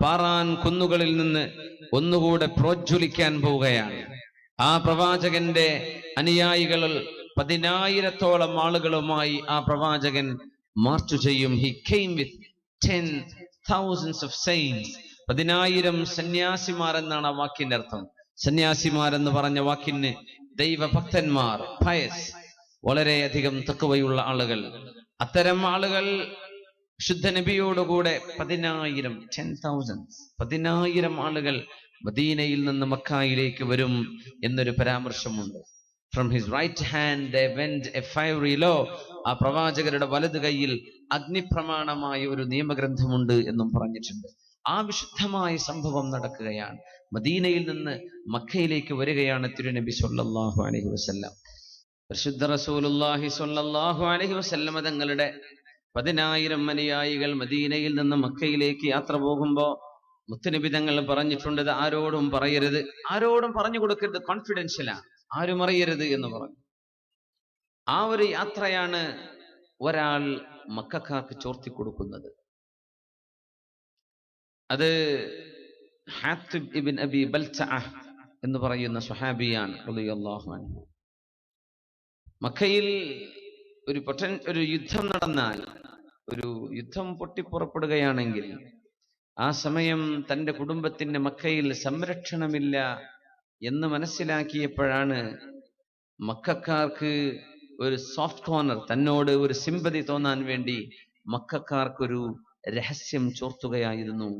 Paran കുന്നുകളിൽ നിന്ന് ഒന്നുകൂടെ പ്രോജ്വലിക്കാൻ പോവുകയാണ്. ആ പ്രവാചകന്റെ അനുയായികൾ 10,000-ഓളം ആളുകളുമായി ആ പ്രവാചകൻ മാർച്ച് ചെയ്യും. He came with 10,000 of saints. 10,000 സന്യാസിമാർ എന്നാണ് ആ വാക്കിന്റെ അർത്ഥം. സന്യാസിമാരെന്ന് പറഞ്ഞ വാക്കിന് ദൈവഭക്തന്മാർ, പയസ്, വളരെയധികം തഖ്വയുള്ള ആളുകൾ. അത്തരം ആളുകൾ ശുദ്ധ നബിയോടുകൂടെ 10,000 ആളുകൾ മദീനയിൽ നിന്ന് മക്കയിലേക്ക് വരും എന്നൊരു പരാമർശമുണ്ട്. From his right hand there went a fiery law. ആ പ്രവാചകരുടെ വലത് കൈയിൽ അഗ്നിപ്രമാണമായ ഒരു നിയമഗ്രന്ഥമുണ്ട് എന്നും പറഞ്ഞിട്ടുണ്ട്. ആ വിശുദ്ധമായ സംഭവം നടക്കുകയാണ്. മദീനയിൽ നിന്ന് മക്കയിലേക്ക് വരികയാണ് തിരുനബി സ്വല്ലല്ലാഹു അലൈഹി വസല്ലം. പരിശുദ്ധ റസൂലുള്ളാഹി സ്വല്ലല്ലാഹു അലൈഹി വസല്ലം തങ്ങളുടെ 10,000 അനുയായികൾ മദീനയിൽ നിന്ന് മക്കയിലേക്ക് യാത്ര പോകുമ്പോൾ മുത്തുനബി തങ്ങൾ പറഞ്ഞിട്ടുണ്ട്, ഇത് ആരോടും പറയരുത്, ആരോടും പറഞ്ഞു കൊടുക്കരുത്, കോൺഫിഡൻഷ്യലാണ്, ആരും അറിയരുത് എന്ന് പറഞ്ഞു. ആ ഒരു യാത്രയാണ് ഒരാൾ മക്കക്കാർക്ക് ചോർത്തി കൊടുക്കുന്നത്. അത് ഹാത്തിബ് ഇബ്ൻ അബി ബൽതഅ എന്ന് പറയുന്ന സ്വഹാബിയാണ് റളിയല്ലാഹു അൻഹു. മക്കയിൽ ഒരു യുദ്ധം നടന്നാൽ, ഒരു യുദ്ധം പൊട്ടിപ്പുറപ്പെടുകയാണെങ്കിൽ ആ സമയം തൻ്റെ കുടുംബത്തിന് മക്കയിൽ സംരക്ഷണമില്ല എന്ന് മനസ്സിലാക്കിയപ്പോഴാണ് മക്കക്കാർക്ക് ഒരു സോഫ്റ്റ് കോർണർ, തന്നോട് ഒരു സിമ്പതി തോന്നാൻ വേണ്ടി മക്കക്കാർക്കൊരു രഹസ്യം ചോർത്തുകയായിരുന്നു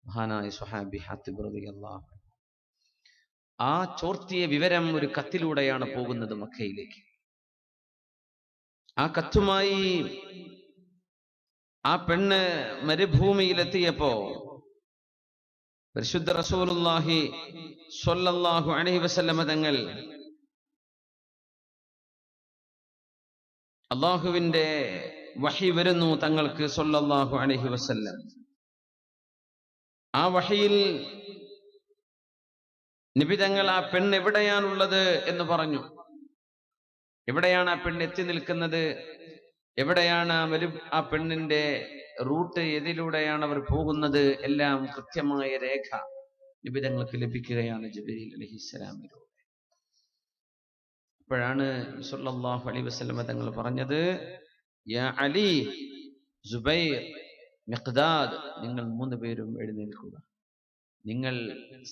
മഹാനായ സ്വഹാബി ഹാത്തിബ് റളിയല്ലാഹു അൻഹു. ആ ചോർത്തിയ വിവരം ഒരു കത്തിലൂടെയാണ് പോകുന്നത് മക്കയിലേക്ക്. ആ കത്തുമായി ആ പെണ്ണ് മരുഭൂമിയിലെത്തിയപ്പോ പരിശുദ്ധ റസൂലുള്ളാഹി സ്വല്ലല്ലാഹു അലൈഹി വസല്ലം തങ്ങൾ അല്ലാഹുവിന്റെ വഹി വരുന്നു തങ്ങൾക്ക് സ്വല്ലല്ലാഹു അലൈഹി വസല്ലം. ആ വഹിയിൽ നബി തങ്ങൾ ആ പെണ്ണ് എവിടെയാണുള്ളത് എന്ന് പറഞ്ഞു. എവിടെയാണ് ആ പെണ്ണ് എത്തി നിൽക്കുന്നത്, എവിടെയാണ് ആ പെണ്ണിന്റെ റൂട്ട്, ഏതിലൂടെയാണ് അവർ പോകുന്നത്, എല്ലാം കൃത്യമായ രേഖ നബി തങ്ങൾക്ക് ലഭിക്കുകയാണ് ജിബ്രീൽ അലൈഹിസ്സലാമിലൂടെ. അപ്പോഴാണ് സ്വല്ലല്ലാഹു അലൈഹി വസല്ലം തങ്ങൾ പറഞ്ഞത്, യാ അലി, സുബൈർ, മിഖ്ദാദ്, നിങ്ങൾ 3 പേരും എഴുന്നേൽക്കുക. നിങ്ങൾ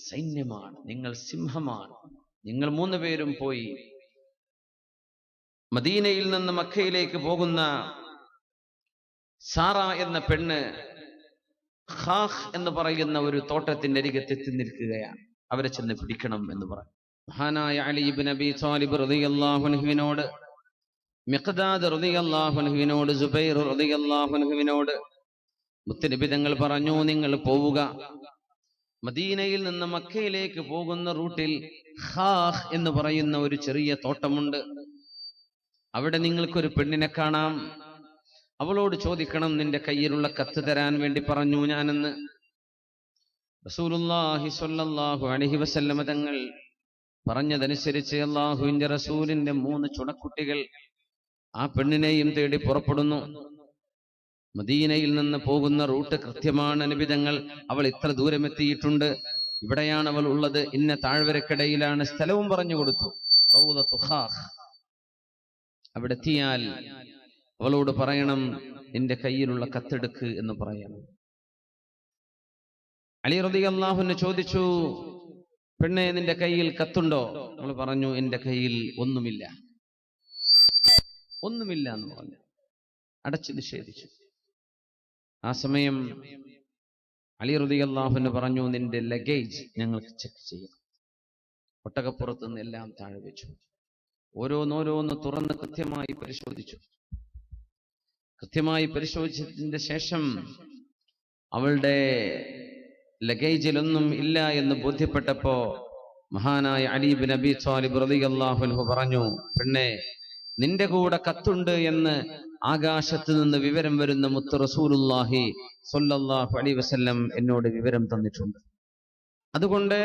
സൈന്യമാണ്, നിങ്ങൾ സിംഹമാണ്. നിങ്ങൾ 3 പേരും പോയി മദീനയിൽ നിന്ന് മക്കയിലേക്ക് പോകുന്ന സാറ എന്ന പെണ്ണ് ഖാഖ് എന്ന് പറയുന്ന ഒരു തോട്ടത്തിന്റെ അരികത്തെത്തി നിൽക്കുകയാണ്. അവരെ ചെന്ന് പിടിക്കണം എന്ന് പറഞ്ഞു. മഹാനായ അലി ഇബ്നു അബി ത്വാലിബ് റളിയല്ലാഹു അൻഹുവിനോട്, മിഖ്ദാദ് റളിയല്ലാഹു അൻഹുവിനോട്, സുബൈർ റളിയല്ലാഹു അൻഹുവിനോട് മുത്തുനബി തങ്ങൾ പറഞ്ഞു, നിങ്ങൾ പോവുക. മദീനയിൽ നിന്ന് മക്കയിലേക്ക് പോകുന്ന റൂട്ടിൽ ഖാഖ് എന്ന് പറയുന്ന ഒരു ചെറിയ തോട്ടമുണ്ട്. അവിടെ നിങ്ങൾക്കൊരു പെണ്ണിനെ കാണാം. അവളോട് ചോദിക്കണം, നിന്റെ കയ്യിലുള്ള കത്ത് തരാൻ വേണ്ടി പറഞ്ഞു ഞാനെന്ന്. റസൂലുള്ളാഹി സ്വല്ലല്ലാഹു അലൈഹി വസല്ലം തങ്ങൾ പറഞ്ഞതനുസരിച്ച് അല്ലാഹുവിന്റെ റസൂലിന്റെ 3 ചുണക്കുട്ടികൾ ആ പെണ്ണിനെയും തേടി പുറപ്പെടുന്നു. മദീനയിൽ നിന്ന് പോകുന്ന റൂട്ട് കൃത്യമാണ്. നബി തങ്ങൾ അവൾ ഇത്ര ദൂരം എത്തിയിട്ടുണ്ട്, ഇവിടെയാണ് അവൾ ഉള്ളത്, ഇന്ന താഴ്വരക്കിടയിലാണ്, സ്ഥലവും പറഞ്ഞു കൊടുത്തു. റൗളത്തു ഖാഖ്. അവിടെ എത്തിയാൽ അവളോട് പറയണം, നിന്റെ കയ്യിലുള്ള കത്തെടുക്ക് എന്ന് പറയണം. അലി റളിയല്ലാഹു അൻഹു ചോദിച്ചു, പെണ്ണെ, നിന്റെ കയ്യിൽ കത്തുണ്ടോ? അവൾ പറഞ്ഞു, എന്റെ കയ്യിൽ ഒന്നുമില്ല എന്ന് പറഞ്ഞു. അടച്ചു നിഷേധിച്ചു. ആ സമയം അലി റളിയല്ലാഹു അൻഹു പറഞ്ഞു, നിന്റെ ലഗേജ് ഞങ്ങൾക്ക് ചെക്ക് ചെയ്യാം. ഒട്ടകപ്പുറത്ത് നിന്ന് എല്ലാം താഴെ വെച്ചു. ഓരോന്നോരോന്ന് തുറന്ന് കൃത്യമായി പരിശോധിച്ചു. കൃത്യമായി പരിശോധിച്ചതിന്റെ ശേഷം അവളുടെ ലഗേജിലൊന്നും ഇല്ല എന്ന് ബോധ്യപ്പെട്ടപ്പോ മഹാനായ അലി ഇബ്നു അബി ത്വാലിബ് റളിയല്ലാഹു അൻഹു പറഞ്ഞു, പെണ്ണെ, നിന്റെ കൂടെ കത്തുണ്ട് എന്ന് ആകാശത്ത് നിന്ന് വിവരം വരുന്ന മുത്ത് റസൂലുള്ളാഹി സ്വല്ലല്ലാഹു അലൈഹി വസല്ലം എന്നോട് വിവരം തന്നിട്ടുണ്ട്. അതുകൊണ്ട്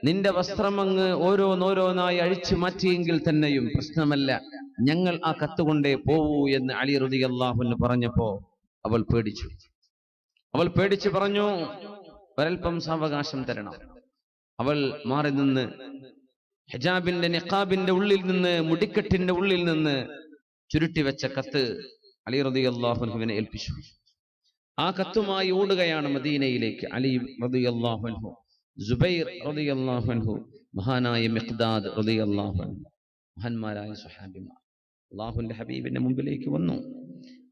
നിന്റെ വസ്ത്രം അങ്ങ് ഓരോന്നോരോന്നായി അഴിച്ചു മാറ്റിയെങ്കിൽ തന്നെയും പ്രശ്നമല്ല, ഞങ്ങൾ ആ കത്തുകൊണ്ടേ പോവൂ എന്ന് അലി റളിയല്ലാഹു അൻഹു പറഞ്ഞപ്പോ അവൾ പേടിച്ചു പറഞ്ഞു, ഒരൽപ്പം സാവകാശം തരണം. അവൾ മാറി നിന്ന് ഹിജാബിന്റെ നിഖാബിന്റെ ഉള്ളിൽ നിന്ന്, മുടിക്കെട്ടിന്റെ ഉള്ളിൽ നിന്ന് ചുരുട്ടിവെച്ച കത്ത് അലി റളിയല്ലാഹു അൻഹുവിനെ ഏൽപ്പിച്ചു. ആ കത്തുമായി ഓടുകയാണ് മദീനയിലേക്ക് അലി റളിയല്ലാഹു അൻഹു, സുബൈർ റളിയല്ലാഹു അൻഹു, മഹാനായ മിഖ്ദാദ് റളിയല്ലാഹു അൻഹു, മഹാന്മാരായ സ്വഹാബിമാർ അല്ലാഹുവിന്റെ ഹബീബിന്റെ മുമ്പിലേക്ക് വന്നു.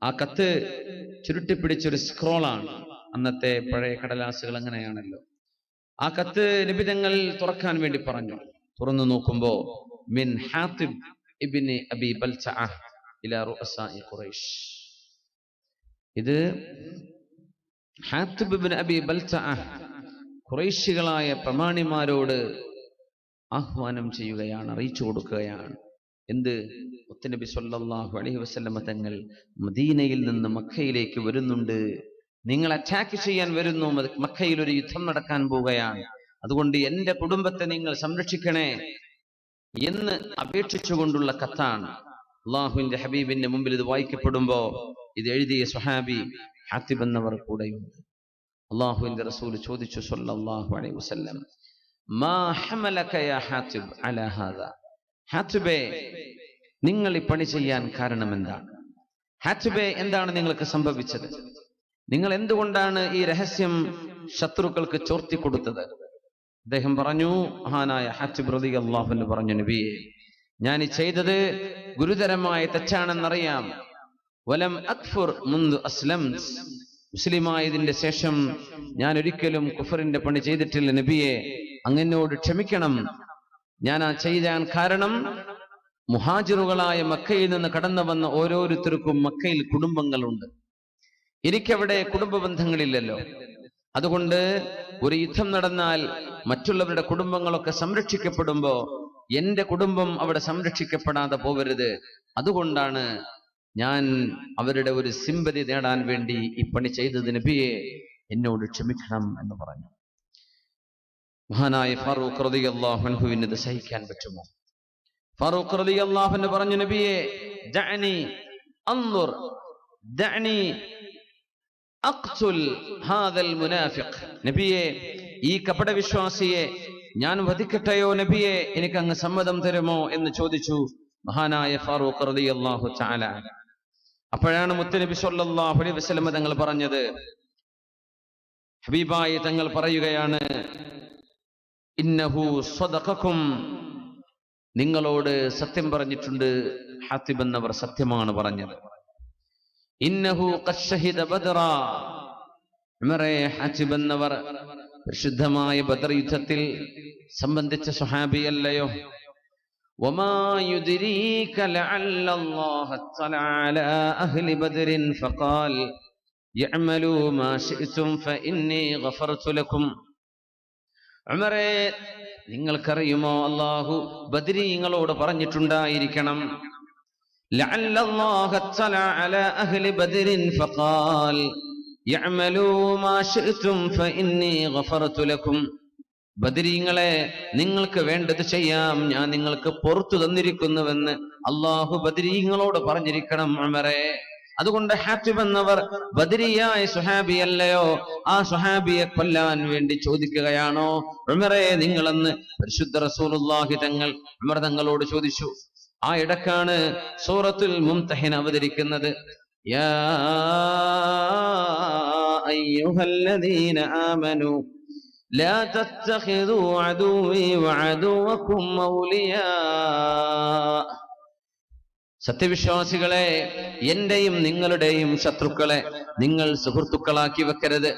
ആ കത്ത് ചുരുട്ടിപ്പിടിച്ചൊരു സ്ക്രോളാണ്. അന്നത്തെ പഴയ കടലാസുകൾ അങ്ങനെയാണല്ലോ. ആ കത്ത് നബി തങ്ങൾ തുറക്കാൻ വേണ്ടി പറഞ്ഞു. തുറന്നു നോക്കുമ്പോ മിൻ ഹാത്തിബ് ഇബ്നു അബി ബൽതഅ ഇലാ റുഅസാഇ ഖുറൈശ്. ഇത് ഹാത്തിബ് ഇബ്നു അബി ബൽതഅ ഖുറൈശികളായ പ്രമാണിമാരോട് ആഹ്വാനം ചെയ്യുകയാണ്, അറിയിച്ചു കൊടുക്കുകയാണ്. എന്ത്? മുത്തുനബി സ്വല്ലല്ലാഹു അലൈഹി വസല്ലമ തങ്ങൾ മദീനയിൽ നിന്ന് മക്കയിലേക്ക് വരുന്നുണ്ട്, നിങ്ങൾ അറ്റാക്ക് ചെയ്യാൻ വരുന്നു, മക്കയിൽ ഒരു യുദ്ധം നടക്കാൻ പോവുകയാണ്, അതുകൊണ്ട് എന്റെ കുടുംബത്തെ നിങ്ങൾ സംരക്ഷിക്കണേ എന്ന് അപേക്ഷിച്ചുകൊണ്ടുള്ള കത്താണ്. അള്ളാഹുവിന്റെ ഹബീബിന്റെ മുമ്പിൽ ഇത് വായിക്കപ്പെടുമ്പോ ഇത് എഴുതിയ സ്വഹാബി ഹാത്തിബ് എന്നവർ കൂടെയുണ്ട്. അള്ളാഹുവിന്റെ റസൂൽ ചോദിച്ചു സ്വല്ലല്ലാഹു അലൈഹി വസല്ലം, മാ ഹമലക യാ ഹാത്തിബ് അലാ ഹാദാ, ഹാത്തിബേ നിങ്ങൾ ഈ പണി ചെയ്യാൻ കാരണം എന്താണ്? ഹാത്തിബേ എന്താണ് നിങ്ങൾക്ക് സംഭവിച്ചത്? നിങ്ങൾ എന്തുകൊണ്ടാണ് ഈ രഹസ്യം ശത്രുക്കൾക്ക് ചോർത്തി കൊടുത്തത്? അദ്ദേഹം പറഞ്ഞു, മഹാനായ ഹാത്തിബ് റളിയല്ലാഹു അൻഹു പറഞ്ഞു, നബിയെ, ഞാൻ ഈ ചെയ്തത് ഗുരുതരമായ തെറ്റാണെന്നറിയാം. വലം അക്ഫുർ മുൻദു അസ്ലംത്, മുസ്ലിമായതിന്റെ ശേഷം ഞാൻ ഒരിക്കലും കുഫറിന്റെ പണി ചെയ്തിട്ടില്ല നബിയെ, അങ്ങനോട് ക്ഷമിക്കണം. ഞാൻ ആ ചെയ്യാൻ കാരണം മുഹാജിറുകളായ മക്കയിൽ നിന്ന് കടന്നു വന്ന ഓരോരുത്തർക്കും മക്കയിൽ കുടുംബങ്ങളുണ്ട്, എനിക്കവിടെ കുടുംബ ബന്ധങ്ങളില്ലല്ലോ. അതുകൊണ്ട് ഒരു യുദ്ധം നടന്നാൽ മറ്റുള്ളവരുടെ കുടുംബങ്ങളൊക്കെ സംരക്ഷിക്കപ്പെടുമ്പോ എന്റെ കുടുംബം അവിടെ സംരക്ഷിക്കപ്പെടാതെ പോവരുത്. അതുകൊണ്ടാണ് ഞാൻ അവരുടെ ഒരു സിമ്പതി നേടാൻ വേണ്ടി ഈ പണി ചെയ്തത് നബിയെ, എന്നോട് ക്ഷമിക്കണം എന്ന് പറഞ്ഞു. മഹാനായ ഫാറൂഖ് റളിയല്ലാഹു അൻഹുവിന് ഇത് സഹിക്കാൻ പറ്റുമോ? ഫാറൂഖ് റളിയല്ലാഹു അൻഹു പറഞ്ഞു, നബിയെ, ദഅനി അൻദുർ ദഅനി അഖ്തുൽ ഹാദൽ മുനാഫിഖ്, നബിയെ, ഈ കപടവിശ്വാസിയെ ഞാൻ വധിക്കട്ടെയോ നബിയെ, എനിക്ക് അങ്ങ് സമ്മതം തരുമോ എന്ന് ചോദിച്ചു മഹാനായ ഫാറൂഖ് റളിയല്ലാഹു തആല. അപ്പോഴാണ് മുത്തുനബി സ്വല്ലല്ലാഹു അലൈഹി വസല്ലം തങ്ങൾ പറഞ്ഞത്, ഹബീബായി തങ്ങൾ പറയുകയാണ്, ഇന്നഹു സ്വദഖക്കും, നിങ്ങളോട് സത്യം പറഞ്ഞിട്ടുണ്ട്. ഹാത്തിബ് എന്നവർ സത്യമാണ് പറഞ്ഞത്. ഇന്നഹു ഖദ് ശഹിദ ബദ്റ, ഉമറേ, ഹാത്തിബ് എന്നവർ പരിശുദ്ധമായ ബദർ യുദ്ധത്തിൽ സംബന്ധിച്ച സ്വഹാബിയല്ലയോ? വമാ യുദ്രീക ലഅല്ല അല്ലാഹ തആല അലാ അഹ്ലി ബദ്രിൻ ഫഖാൽ യഅമലൂ മാ ശിഅ്തും ഫഇന്നി ഗഫർതു ലക്കും. ഉമറേ, നിങ്ങൾക്കറിയുമോ, അല്ലാഹു ബദ്രീങ്ങളോട് പറഞ്ഞിട്ടുണ്ടായിരിക്കണം, ലഅല്ല അല്ലാഹ തആല അലാ അഹ്ലി ബദ്രിൻ ഫഖാൽ യഅമലൂ മാ ശിഅ്തും ഫഇന്നി ഗഫർതു ലക്കും. ബദരീങ്ങളെ, നിങ്ങൾക്ക് വേണ്ടത് ചെയ്യാം, ഞാൻ നിങ്ങൾക്ക് പുറത്തു തന്നിരിക്കുന്നുവെന്ന് അല്ലാഹു ബദരീങ്ങളോട് പറഞ്ഞിരിക്കണം ഉമറേ. അതുകൊണ്ട് ഹാത്തിബ് എന്നവർ ബദരിയായ സുഹാബിയല്ലയോ? ആ സുഹാബിയെ കൊല്ലാൻ വേണ്ടി ചോദിക്കുകയാണോ ഉമറേ നിങ്ങളെന്ന് പരിശുദ്ധ റസൂലുള്ളാഹി തങ്ങൾ ഉമർ തങ്ങളോട് ചോദിച്ചു. ആ ഇടക്കാണ് സൂറത്തുൽ മുംതഹിന അവതരിക്കുന്നത്. യാ അയ്യുഹല്ലദീന ആമനൂ ലാ തത്തഖിദൂ അദുവ്വീ വഅദുവ്വകും ഔലിയാ, സത്യവിശ്വാസികളെ, എന്റെയും നിങ്ങളുടെയും ശത്രുക്കളെ നിങ്ങൾ സുഹൃത്തുക്കളാക്കി വെക്കരുത്.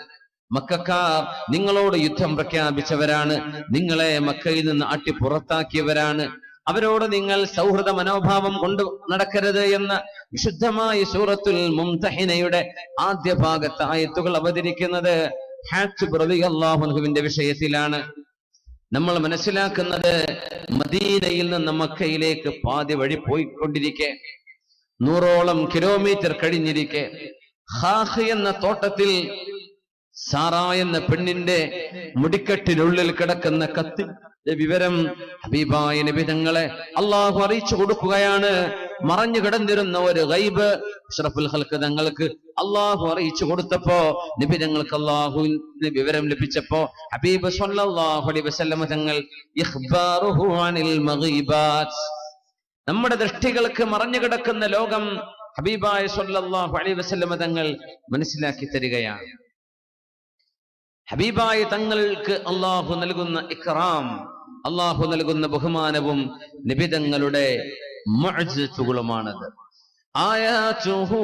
മക്കക്കാർ നിങ്ങളോട് യുദ്ധം പ്രഖ്യാപിച്ചവരാണ്, നിങ്ങളെ മക്കയിൽ നിന്ന് അട്ടി പുറത്താക്കിയവരാണ്, അവരോട് നിങ്ങൾ സൗഹൃദ മനോഭാവം കൊണ്ട് നടക്കരുത് എന്ന വിശുദ്ധമായ സൂറത്തുൽ മുംതഹിനയുടെ ആദ്യ ഭാഗത്ത് ആയത്തുകൾ അവതരിക്കുന്നത് ഹാത്തിബ് റളിയല്ലാഹു അൻഹുവിന്റെ വിഷയത്തിലാണ്. നമ്മൾ മനസ്സിലാക്കുന്നത്, മദീനയിൽ നിന്ന് മക്കയിലേക്ക് പാതി വഴി പോയിക്കൊണ്ടിരിക്കെ, 100ഓളം കിലോമീറ്റർ കഴിഞ്ഞിരിക്കെ, ഖാഖ് എന്ന തോട്ടത്തിൽ സാറ എന്ന പെണ്ണിന്റെ മുടിക്കെട്ടിനുള്ളിൽ കിടക്കുന്ന കത്തി വിവരം ഹബീബായ നബി തങ്ങളെ അള്ളാഹു അറിയിച്ചു കൊടുക്കുകയാണ്. മറഞ്ഞു കിടന്നിരുന്ന ഒരു ഗൈബ് അഷ്റഫുൽ ഖൽഖ് തങ്ങൾക്ക് അള്ളാഹു അറിയിച്ചു കൊടുത്തപ്പോ, നബി തങ്ങൾക്ക് അള്ളാഹുവിന്റെ വിവരം ലഭിച്ചപ്പോ ഹബീബ് സ്വല്ലല്ലാഹു അലൈഹി വസല്ലമ തങ്ങൾ ഇഖ്ബാറുഹു അനിൽ മഗീബാത്ത്, നമ്മുടെ ദൃഷ്ടികൾക്ക് മറഞ്ഞു കിടക്കുന്ന ലോകം ഹബീബായ സ്വല്ലല്ലാഹു അലൈഹി വസല്ലമ തങ്ങൾ മനസ്സിലാക്കി തരികയാണ്. ഹബീബായ തങ്ങൾക്ക് അള്ളാഹു നൽകുന്ന ഇക്റാം, അള്ളാഹു നൽകുന്ന ബഹുമാനവും നിബിതങ്ങളുടെ മുഅ്ജിസത്തുകളുമാണത്. ആയാതുഹു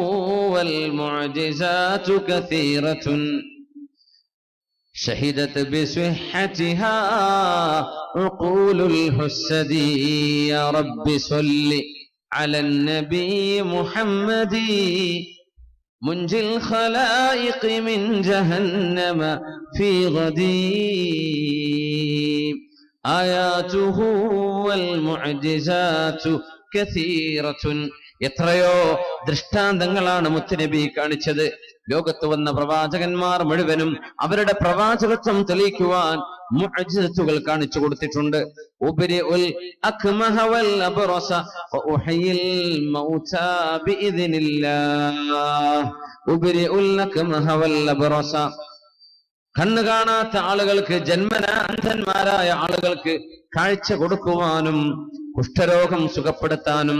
വൽ മുഅ്ജിസാതു കസീറത്തുൻ ഷഹിദത് ബിസ്വഹ്ഹതിഹാ ഉഖൂലുൽ ഹുസ്സദി യാ റബ്ബി സ്വല്ലി അലൻ നബി മുഹമ്മദി منجي الخلائق من جهنم في غدي آياته والمعجزات كثيرة. എത്രയോ ദൃഷ്ടാന്തങ്ങളാണ് മുത്തുനബി കാണിച്ചത്. ലോകത്ത് വന്ന പ്രവാചകന്മാർ മുഴുവനും അവരുടെ പ്രവാചകത്വം തെളിയിക്കുവാൻ മുഅ്ജിസത്തുകൾ കാണിച്ചു കൊടുത്തിട്ടുണ്ട്. ഉബ്രിഉൽ അക്മഹ വൽ അബ്റസ വഉഹയിൽ മൗതാ ബിഇദ്നില്ലാഹ്. ഉബ്രിഉൽ അക്മഹ വൽ അബ്റസ, കണ്ണു കാണാത്ത ആളുകൾക്ക്, ജന്മനാ അന്ധന്മാരായ ആളുകൾക്ക് കാഴ്ച കൊടുക്കുവാനും കുഷ്ഠരോഗം സുഖപ്പെടുത്താനും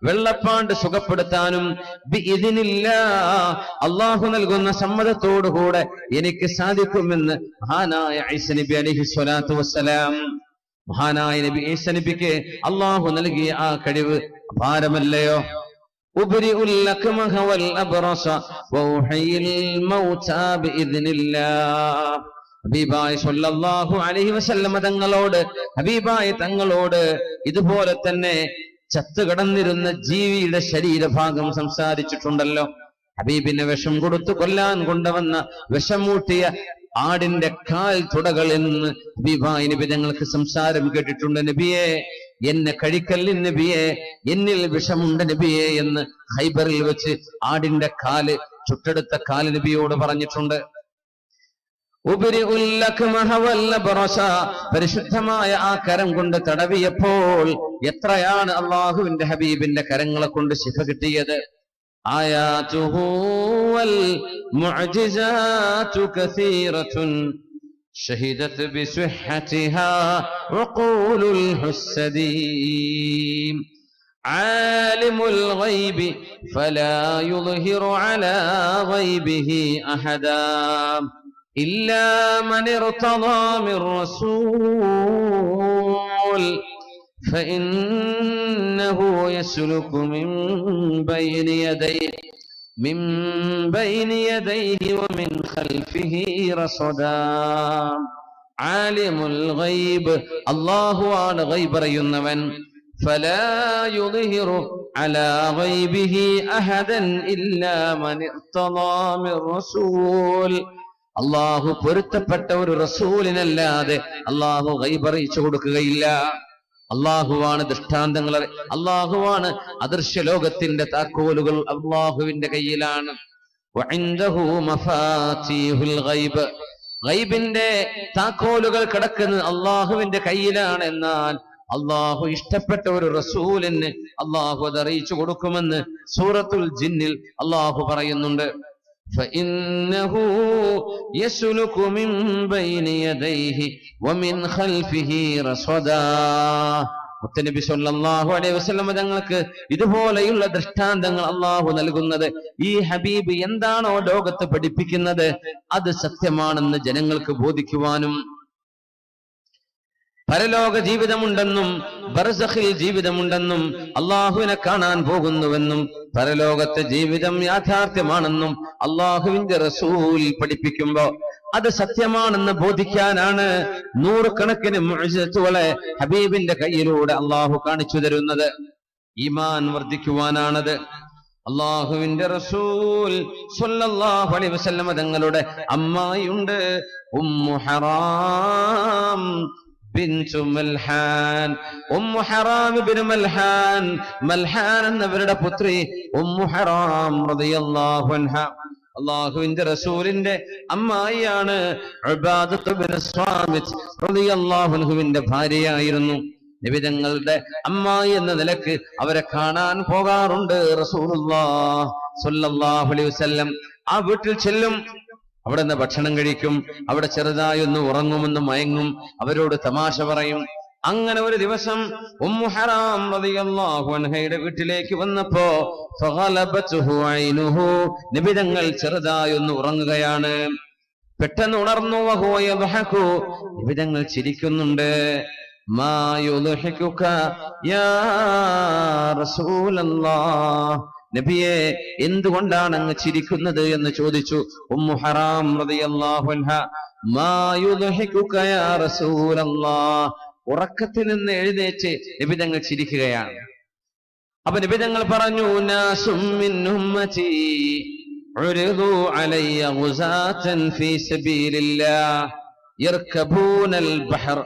വെള്ളപ്പാണ്ട് സുഖപ്പെടുത്താനും ബിഇദ്നില്ലാഹ് അല്ലാഹു നൽകുന്ന സമ്മതത്തോടുകൂടെ എനിക്ക് സാധിക്കുമെന്ന് മഹാനായ ഈസ നബി അലൈഹി സ്വലാത്തു വസ്സലാം, മഹാനായ നബി ഈസ നബിക്ക് അല്ലാഹു നൽകിയ ആ കഴിവ് അപാരമല്ലയോ? ഉബ്രിഉൽ അക്മഹ വൽ അബ്റസ വഉഹയിൽ മൗതാ ബിഇദ്നില്ലാഹ്. ഹബീബായ സ്വല്ലല്ലാഹു അലൈഹി വസല്ലമ തങ്ങളോട്, ഹബീബായ തങ്ങളോട് ഇതുപോലെ തന്നെ ചത്തുകിടന്നിരുന്ന ജീവിയുടെ ശരീരഭാഗം സംസാരിച്ചിട്ടുണ്ടല്ലോ. ഹബീബിനെ വിഷം കൊടുത്തു കൊല്ലാൻ കൊണ്ടുവന്ന വിഷമൂട്ടിയ ആടിന്റെ കാൽ തുടകൾ എന്ന് ഹബീബായ നബി തങ്ങൾക്ക് സംസാരം കേട്ടിട്ടുണ്ട്. നബിയെ, എന്നെ കഴിക്കല്ല് നബിയെ, എന്നിൽ വിഷമുണ്ട് നബിയെ എന്ന് ഖൈബറിൽ വെച്ച് ആടിന്റെ കാല്, ചുട്ടെടുത്ത കാല് നബിയോട് പറഞ്ഞിട്ടുണ്ട്. പരിശുദ്ധമായ ആ കരം കൊണ്ട് തടവിയപ്പോൾ എത്രയാണ് അള്ളാഹുവിന്റെ ഹബീബിന്റെ കരങ്ങളെ കൊണ്ട് ശിഫ കിട്ടിയത്. ആയാതുഹു വൽ മുഅ്ജിസാതു കസീറത്തുൻ ഷഹിദത് ബിസ്വഹ്ഹതിഹാ ഉഖൂലുൽ ഹുസ്സദി ആലിമുൽ ഗൈബി ഫലാ യുദ്ഹിറു അലാ ഗൈബിഹി അഹദാ إلا من ارتضى من رسول فإنه يسلك من بين يديه ومن خلفه رصدا. عالم الغيب الله عن غيب رينവൻ فلا يظهر على غيبه أحدا إلا من ارتضى من رسول. അള്ളാഹു പൊരുത്തപ്പെട്ട ഒരു റസൂലിനല്ലാതെ അള്ളാഹു ഗൈബ് അറിയിച്ചു കൊടുക്കുകയില്ല. അള്ളാഹുവാണ് ദൃഷ്ടാന്തങ്ങൾ, അള്ളാഹുവാണ് അദൃശ്യ ലോകത്തിന്റെ താക്കോലുകൾ അള്ളാഹുവിന്റെ കയ്യിലാണ്. വഇൻദഹു മഫാതീഹുൽ ഗൈബ്, ഗൈബിന്റെ താക്കോലുകൾ കിടക്കുന്നത് അള്ളാഹുവിന്റെ കയ്യിലാണ്. എന്നാൽ അള്ളാഹു ഇഷ്ടപ്പെട്ട ഒരു റസൂലിന് അള്ളാഹു അത് അറിയിച്ചു കൊടുക്കുമെന്ന് സൂറത്തുൽ ജിന്നിൽ അള്ളാഹു പറയുന്നുണ്ട്. فإنه يسلك من بين يديه ومن خلفه رصدا. മുത്തനബി സല്ലല്ലാഹു അലൈഹി വസല്ലം തങ്ങൾക്ക് ഇതുപോലെയുള്ള ദൃഷ്ടാന്തങ്ങൾ അള്ളാഹു നൽകുന്നത് ഈ ഹബീബ് എന്താണോ ലോകത്ത് പഠിപ്പിക്കുന്നത് അത് സത്യമാണെന്ന് ജനങ്ങൾക്ക് ബോധിക്കുവാനും, പരലോക ജീവിതമുണ്ടെന്നും ബർസഖിൽ ജീവിതമുണ്ടെന്നും അള്ളാഹുവിനെ കാണാൻ പോകുന്നുവെന്നും പരലോകത്തെ ജീവിതം യാഥാർത്ഥ്യമാണെന്നും അള്ളാഹുവിന്റെ റസൂൽ പഠിപ്പിക്കുമ്പോ അത് സത്യമാണെന്ന് ബോധിക്കാനാണ് നൂറുകണക്കിന് മുഅ്ജിസത്തുകളെ ഹബീബിന്റെ കയ്യിലൂടെ അള്ളാഹു കാണിച്ചു തരുന്നത്. ഈമാൻ വർദ്ധിക്കുവാനാണത്. അള്ളാഹുവിന്റെ റസൂൽ സ്വല്ലല്ലാഹു അലൈഹി വസല്ലം തങ്ങളുടെ അമ്മായിയുണ്ട്, ഉമ്മു ഹറാം ബിൻതു മൽഹാൻ. ഉമ്മു ഹറാം ഇബ്നു മൽഹാൻ, മൽഹാൻ എന്നവരുടെ പുത്രി ഉമ്മു ഹറാം റളിയല്ലാഹു അൻഹ. അള്ളാഹുവിന്റെ റസൂലിന്റെ അമ്മായിയാണ് ഉബാദത്ത് ബിൻ സ്വാമിത് റളിയല്ലാഹു അൻഹുവിന്റെ ഭാര്യയായിരുന്നു. നബി തങ്ങളുടെ അമ്മായി എന്ന നിലക്ക് അവരെ കാണാൻ പോകാറുണ്ട് റസൂലുള്ളാഹി സ്വല്ലല്ലാഹു അലൈഹി വസല്ലം. ആ വീട്ടിൽ ചെല്ലും, അവിടെ നിന്ന് ഭക്ഷണം കഴിക്കും, അവിടെ ചെറുതായി ഒന്ന് ഉറങ്ങുമെന്ന് മയങ്ങും, അവരോട് തമാശ പറയും. അങ്ങനെ ഒരു ദിവസം ഉമ്മു ഹറാം റളിയല്ലാഹു അൻഹയുടെ വീട്ടിലേക്ക് വന്നപ്പോ ഫഗലബതുഹു ഐനുഹു, നബി തങ്ങൾ ചെറുതായി ഒന്ന് ഉറങ്ങുകയാണ്. പെട്ടെന്ന് ഉണർന്നു. വഹുവ യദ്ഹകു, നബി തങ്ങൾ ചിരിക്കുന്നുണ്ട്. മാ യുദ്ഹികുക യാ റസൂലല്ലാഹ്, നബിയെ എന്തുകൊണ്ടാണ് അങ്ങ് ചിരിക്കുന്നത് എന്ന് ചോദിച്ചു ഉമ്മു ഹറാം റളിയല്ലാഹു അൻഹ. മാ യുദ്ഹികുക യാ റസൂലല്ലാഹ്, ഉറക്കത്തിൽ നിന്ന് എഴുന്നേറ്റ് നബി തങ്ങൾ ചിരിക്കുകയാണ്. അപ്പൊ നബി തങ്ങൾ പറഞ്ഞു, നാസും മിൻ ഉമ്മതി ഉരിദു അലയ്യ ഗുസാതൻ ഫീ സബീലില്ലാഹ് യർകബൂനൽ ബഹർ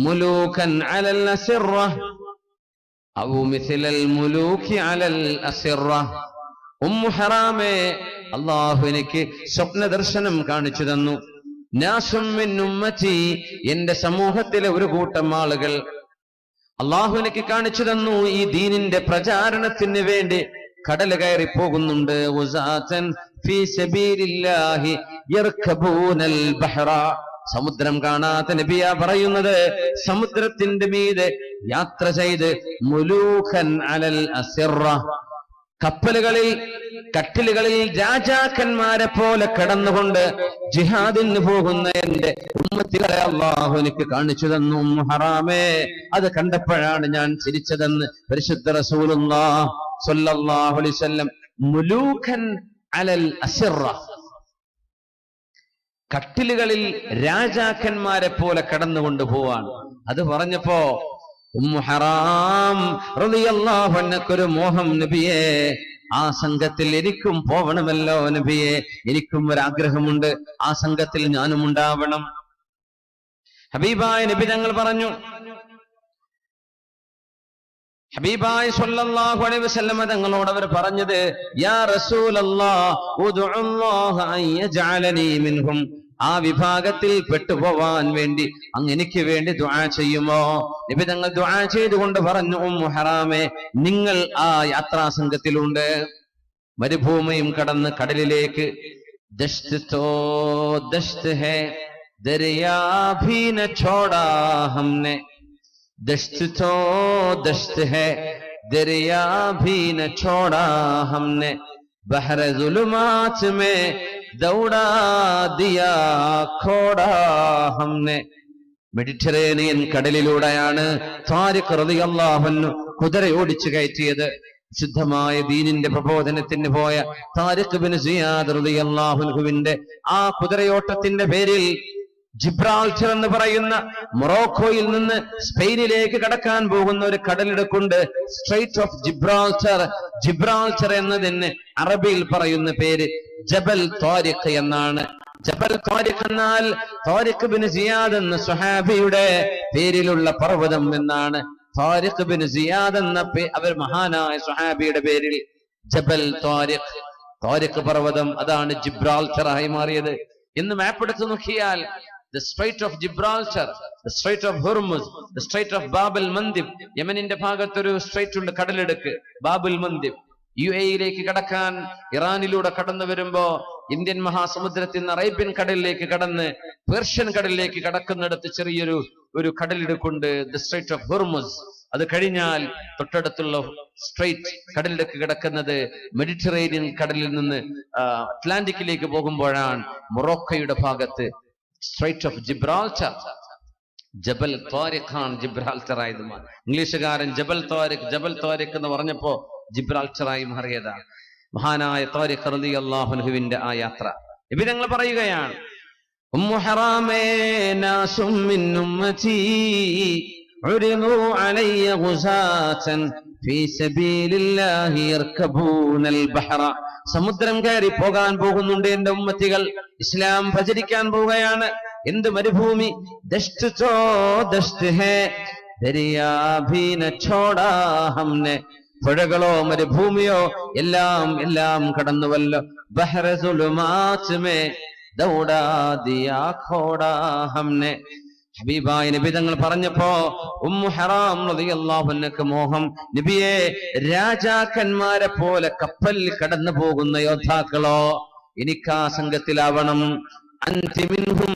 മുലൂകൻ അലൽ അസിറ ഔ മിസ്ലൽ മുലൂകി അലൽ അസിറ. ഉമ്മു ഹറാമേ, അല്ലാഹു എനിക്ക് സ്വപ്ന ദർശനം കാണിച്ചു തന്നു. നാസും മിൻ ഉമ്മതി, എന്റെ സമൂഹത്തിലെ ഒരു കൂട്ടം ആളുകൾ അല്ലാഹു എനിക്ക് കാണിച്ചു തന്നു, ഈ ദീനിന്റെ പ്രചാരണത്തിന് വേണ്ടി കടൽ കയറി പോകുന്നുണ്ട്. ഉസാതൻ ഫീ സബീലില്ലാഹി യർകബൂനൽ ബഹറ, സമുദ്രം കാണാത്ത നബിയാ പറയുന്നത്, സമുദ്രത്തിന്റെ മീതെ യാത്ര ചെയ്ത് മുലൂഖൻ അലൽ അസിറ, കപ്പലുകളിൽ കട്ടിലുകളിൽ രാജാക്കന്മാരെ പോലെ കടന്നുകൊണ്ട് ജിഹാദിന് പോകുന്ന എന്റെ ഉമ്മത്തികളെ അല്ലാഹു എനിക്ക് കാണിച്ചു തന്നു ഉമ്മു ഹറാമേ. അത് കണ്ടപ്പോഴാണ് ഞാൻ ചിരിച്ചതെന്ന് പരിശുദ്ധ റസൂലുള്ളാഹി സ്വല്ലല്ലാഹു അലൈഹി വസല്ലം. മുലൂഖൻ അലൽ അസിറ, കട്ടിലുകളിൽ രാജാക്കന്മാരെ പോലെ കടന്നുകൊണ്ട് പോവാണ്. അത് പറഞ്ഞപ്പോ ഉമ്മു ഹറാം റളിയല്ലാഹു അൻഹക്കൊരു മോഹം, നബിയെ ആ സംഘത്തിൽ എനിക്കും പോവണമല്ലോ നബിയെ, എനിക്കും ഒരാഗ്രഹമുണ്ട്, ആ സംഘത്തിൽ ഞാനും ഉണ്ടാവണം. ഹബീബായ നബി തങ്ങൾ പറഞ്ഞു, ഹബീബായ സ്വല്ലല്ലാഹു അലൈഹി വസല്ലം തങ്ങളോട് അവർ പറഞ്ഞത്, യാ റസൂലല്ലാഹ് ഉദ്ഉല്ലാഹ അൻ യജഅലനി മിൻഹും, ആ വിഭാഗത്തിൽ പെട്ടുപോവാൻ വേണ്ടി അങ്ങ് എനിക്ക് വേണ്ടി ദുആ ചെയ്യുമോ? നബി തങ്ങൾ ദുആ ചെയ്തുകൊണ്ട് പറഞ്ഞു, ഉമ്മു ഹറാമേ, നിങ്ങൾ ആ യാത്രാ സംഘത്തിലുണ്ട്. മരുഭൂമിയും കടന്ന് കടലിലേക്ക്, ദശ്ത് തോ ദശ്ത് ഹേ ദരിയാ ഭീ ന ഛോടാ ഹംനെ, ദശ്ത് തോ ദശ്ത് ഹേ ദരിയാ ഭീ ന ഛോടാ ഹംനെ, ബഹ്റ സുലുമാത് മേ ദൗടാ ദിയാ ഖോടാ ഹംനെ. മെഡിറ്ററേനിയൻ കടലിലൂടെയാണ് താരിഖ് റളിയല്ലാഹു അൻഹു കുതിര ഓടിച്ചു കയറ്റിയത്. ശുദ്ധമായ ദീനിന്റെ പ്രബോധനത്തിന് പോയ താരിഖ് ബിൻ സിയാദ് റളിയല്ലാഹു അൻഹുവിന്റെ ആ കുതിരയോട്ടത്തിന്റെ പേരിൽ ജിബ്രാൾട്ടർ എന്ന് പറയുന്ന മൊറോക്കോയിൽ നിന്ന് സ്പെയിനിലേക്ക് കടക്കാൻ പോകുന്ന ഒരു കടലിടുക്കുണ്ട്, സ്ട്രൈറ്റ് ഓഫ് ജിബ്രാൾട്ടർ. ജിബ്രാൾട്ടർ എന്നതിന് അറബിയിൽ പറയുന്ന പേര് ജബൽ താരിഖ് എന്നാണ്. ജബൽ താരിഖ് എന്നാൽ താരിഖ് ബിൻ സിയാദ് എന്ന സ്വഹാബിയുടെ പേരിലുള്ള പർവ്വതം എന്നാണ്. താരിഖ് ബിൻ സിയാദ് എന്ന അവർ മഹാനായ സ്വഹാബിയുടെ പേരിൽ ജബൽ താരിഖ്, താരിഖ് പർവ്വതം, അതാണ് ജിബ്രാൾട്ടർ ആയി മാറിയത്. ഇന്ന് മാപ്പ് എടുത്ത് നോക്കിയാൽ the Strait of Gibraltar, the Strait of Hormuz, the Strait of Bab al-Mandeb, യമനിന്റെ ഭാഗത്തൊരു സ്ട്രൈറ്റ് ഉണ്ട്, കടലിടുക്ക്, ബാബുൽ മന്ദിബ്. UAE-യിലേക്ക് കടക്കാൻ ഇറാനിലൂടെ കടന്നു വരുമ്പോ ഇന്ത്യൻ മഹാസമുദ്രത്തിൽ നിന്ന് അറേബ്യൻ കടലിലേക്ക് കടന്ന് പേർഷ്യൻ കടലിലേക്ക് കടക്കുന്നിടത്ത് ചെറിയൊരു കടലിടുക്കുണ്ട്, ദ സ്ട്രൈറ്റ് ഓഫ് ഹോർമുസ്. അത് കഴിഞ്ഞാൽ തൊട്ടടുത്തുള്ള സ്ട്രൈറ്റ് കടലിലേക്ക് കിടക്കുന്നത് മെഡിറ്ററേനിയൻ കടലിൽ നിന്ന് അറ്റ്ലാന്റിക്കിലേക്ക് പോകുമ്പോഴാണ് മൊറോക്കോയുടെ ഭാഗത്ത് സ്ട്രൈറ്റ് ഓഫ് ജിബ്രാൾട്ടർ. ജബൽ താരിഖ് ആണ് ജിബ്രാൾട്ടർ ആയത്. ഇംഗ്ലീഷുകാരൻ ജബൽ താരിഖ് എന്ന് പറഞ്ഞപ്പോ ജിബ്രാൾട്ടറായി മാറിയതാണ്. മഹാനായ താരിഖ് റളിയല്ലാഹു അൻഹുവിന്റെ ആ യാത്ര നബി തങ്ങൾ പറയുകയാണ്, ഉമ്മു ഹറാമേ, നാസും മിൻ ഉമ്മതി ഉരിദു അലയ്യ ഗുസാതൻ ഫീ സബീലില്ലാഹി യർകബൂനൽ ബഹറ, സമുദ്രം കയറി പോകാൻ പോകുന്നുണ്ട് എന്റെ ഉമ്മത്തികൾ, ഇസ്ലാം പ്രചരിക്കാൻ പോവുകയാണ്. എന്ത് മരുഭൂമി, ദശ്ത് തോ ദശ്ത് ഹേ ദരിയാ ഭീ ന ഛോടാ ഹംനെ, പുഴകളോ മരുഭൂമിയോ എല്ലാം കടന്നുവല്ലോ. ബഹ്റ സുലുമാത് മേ ദൗടാ ദിയാ ഖോടാ ഹംനെ. ഹബീബായ നബി തങ്ങൾ പറഞ്ഞപ്പോ ഉമ്മു ഹറാം റളിയല്ലാഹു അൻഹക്ക് മോഹം, നബിയെ രാജാക്കന്മാരെ പോലെ കപ്പലിൽ കടന്നു പോകുന്ന യോദ്ധാക്കളോ, എനിക്കാ സംഘത്തിലാവണം. അൻതി മിൻഹും,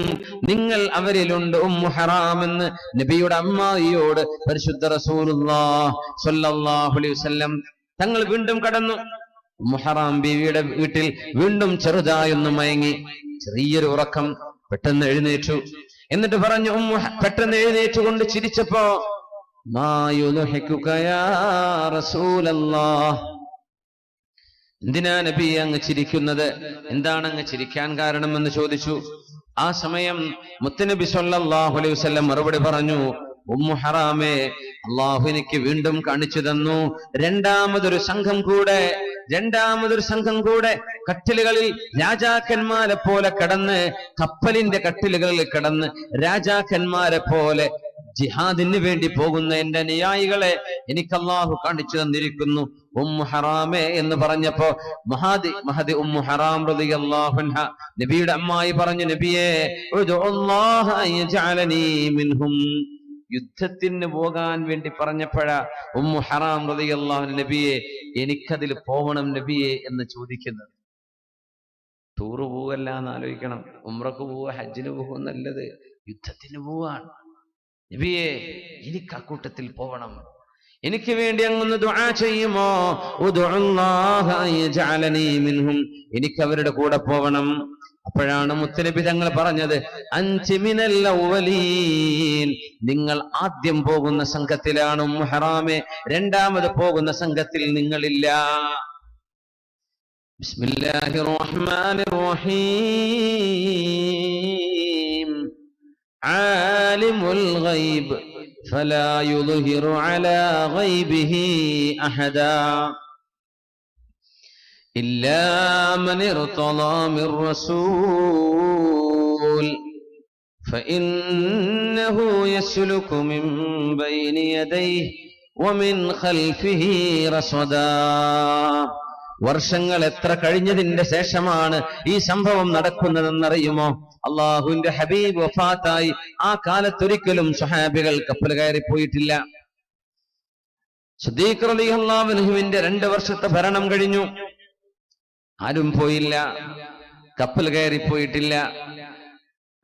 നിങ്ങൾ അവരിലുണ്ട്. ഉമ്മു ഹറാം എന്ന് നബിയുടെ അമ്മായിയോട് പരിശുദ്ധ റസൂലുള്ളാഹി സ്വല്ലല്ലാഹു അലൈഹി വസല്ലം തങ്ങൾ വീണ്ടും കടന്നു. ഉമ്മു ഹറാം ബീവിയുടെ വീട്ടിൽ വീണ്ടും ചെറുതായൊന്ന് മയങ്ങി, ചെറിയൊരു ഉറക്കം. പെട്ടെന്ന് എഴുന്നേറ്റു. എന്നിട്ട് പറഞ്ഞു, പെട്ടെന്ന് എഴുന്നേറ്റുകൊണ്ട് ചിരിച്ചപ്പോ, മാ യുദ്ഹികുക യാ റസൂലല്ലാഹ്, എന്തിനാ നബി അങ്ങ് ചിരിക്കുന്നത്? എന്താണ് അങ്ങ് ചിരിക്കാൻ കാരണമെന്ന് ചോദിച്ചു. ആ സമയം മുത്തുനബി സ്വല്ലല്ലാഹു അലൈഹി വസല്ലം മറുപടി പറഞ്ഞു, ഉമ്മു ഹറാമേ, അള്ളാഹു എനിക്ക് വീണ്ടും കാണിച്ചു തന്നു രണ്ടാമതൊരു സംഘം കൂടെ കട്ടിലുകളിൽ രാജാക്കന്മാരെ പോലെ കടന്ന്, കപ്പലിന്റെ കട്ടിലുകളിൽ കടന്ന് രാജാക്കന്മാരെ പോലെ ജിഹാദിന് വേണ്ടി പോകുന്ന എന്റെ അനുയായികളെ എനിക്ക് അള്ളാഹു കാണിച്ചു തന്നിരിക്കുന്നു. ഉമ്മു ഹറാമേ എന്ന് പറഞ്ഞപ്പോ മഹദി ഉമ്മു ഹറാം റളിയല്ലാഹു അൻഹ നബിയുടെ അമ്മായി പറഞ്ഞു, നബിയേ ഉദ്ഉല്ലാഹ അയജഅലനീ മിൻഹും. യുദ്ധത്തിന് പോകാൻ വേണ്ടി പറഞ്ഞപ്പോഴാ ഉമ്മു ഹറാം റളിയല്ലാഹു അൻഹ നബിയെ എനിക്കതിൽ പോവണം നബിയെ എന്ന് ചോദിക്കുന്നത്. ടൂറ് പോവല്ല എന്ന് ആലോചിക്കണം. ഉംറക്ക് പോവുക, ഹജ്ജിന് പോകുക നല്ലത്, യുദ്ധത്തിന് പോവാൻ. നബിയെ എനിക്ക് ആ കൂട്ടത്തിൽ പോവണം, എനിക്ക് വേണ്ടി അങ്ങൊന്ന് ദുആ ചെയ്യുമോ? ഉദ്ഉല്ലാഹ അയജഅലനീ മിൻഹും, എനിക്ക് അവരുടെ കൂടെ പോവണം. അപ്പോഴാണ് മുത്തനബി തങ്ങൾ പറഞ്ഞത്, അൻതി മിനൽ അവ്വലീൻ, നിങ്ങൾ ആദ്യം പോകുന്ന സംഘത്തിലാണ് ഉമ്മു ഹറാമേ, രണ്ടാമത് പോകുന്ന സംഘത്തിൽ നിങ്ങളില്ല. ബിസ്മില്ലാഹിർ റഹ്മാനിർ റഹീം. ആലിമുൽ ഗൈബ് ഫലാ യുദ്ഹിറു അലാ ഗൈബിഹി അഹദാ إلا من ارتضى من رسول فإنه يسلك من بين يديه ومن خلفه رصدا. വർഷങ്ങൾ എത്ര കഴിഞ്ഞതിന്റെ ശേഷമാണ് ഈ സംഭവം നടക്കുന്നതെന്നറിയുമോ? അള്ളാഹുവിന്റെ ഹബീബ് വഫാത്തായി ആ കാലത്തൊരിക്കലും സ്വഹാബികൾ കപ്പൽ കയറിപ്പോയിട്ടില്ല. സിദ്ദീഖ് റളിയല്ലാഹു അൻഹുവിന്റെ 2 വർഷത്തെ ഭരണം കഴിഞ്ഞു. ആരും പോയില്ല, കപ്പൽ കയറിപ്പോയിട്ടില്ല.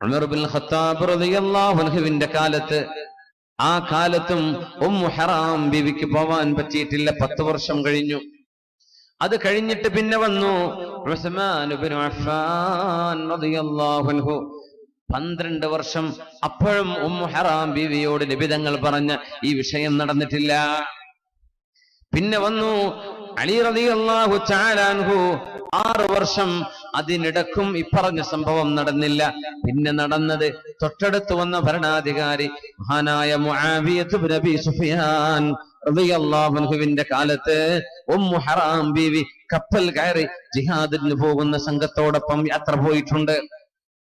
ഉമർ ഇബ്നുൽ ഖത്താബ് റളിയല്ലാഹു അൻഹുവിന്റെ കാലത്ത്, ആ കാലത്തും ഉമ്മു ഹറാം ബീവിക്ക് പോവാൻ പറ്റിയിട്ടില്ല. 10 വർഷം കഴിഞ്ഞു. അത് കഴിഞ്ഞിട്ട് പിന്നെ വന്നു ഉസ്മാൻ ഇബ്നു അഫ്ഫാൻ റളിയല്ലാഹു അൻഹു, 12 വർഷം. അപ്പോഴും ഉമ്മു ഹറാം ബീവിയോട് നബി തങ്ങൾ പറഞ്ഞ ഈ വിഷയം നടന്നിട്ടില്ല. പിന്നെ വന്നു അലി റളിയല്ലാഹു തആല അൻഹു, 6 വർഷം. അതിനിടക്കും ഇപ്പറഞ്ഞ സംഭവം നടന്നില്ല. പിന്നെ നടന്നത് തൊട്ടടുത്ത് വന്ന ഭരണാധികാരി മഹാനായ മുആവിയത്ത് ഇബ്നു അബീ സുഫിയാൻ റളിയല്ലാഹു അൻഹുവിന്റെ കാലത്ത് ഉമ്മു ഹറാം ബീവി കപ്പൽ കയറി ജിഹാദിന് പോകുന്ന സംഘത്തോടൊപ്പം യാത്ര പോയിട്ടുണ്ട്.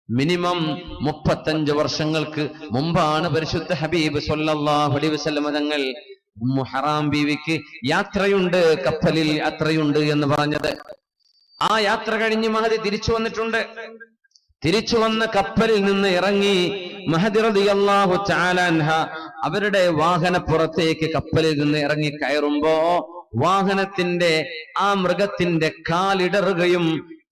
മിനിമം 35 വർഷങ്ങൾക്ക് മുമ്പാണ് പരിശുദ്ധ ഹബീബ് സ്വല്ലല്ലാഹു അലൈഹി വസല്ലം തങ്ങൾ ഉമ്മു ഹറാം ബീവിക്ക് യാത്രയുണ്ട്, കപ്പലിൽ യാത്രയുണ്ട് എന്ന് പറഞ്ഞത്. ആ യാത്ര കഴിഞ്ഞ് മഹദി തിരിച്ചു വന്നിട്ടുണ്ട്. തിരിച്ചു വന്ന കപ്പലിൽ നിന്ന് ഇറങ്ങി മഹദി റളിയല്ലാഹു തആല അൻഹ അവരുടെ വാഹനപ്പുറത്തേക്ക് കപ്പലിൽ നിന്ന് ഇറങ്ങി കയറുമ്പോ വാഹനത്തിന്റെ ആ മൃഗത്തിന്റെ കാലിടറുകയും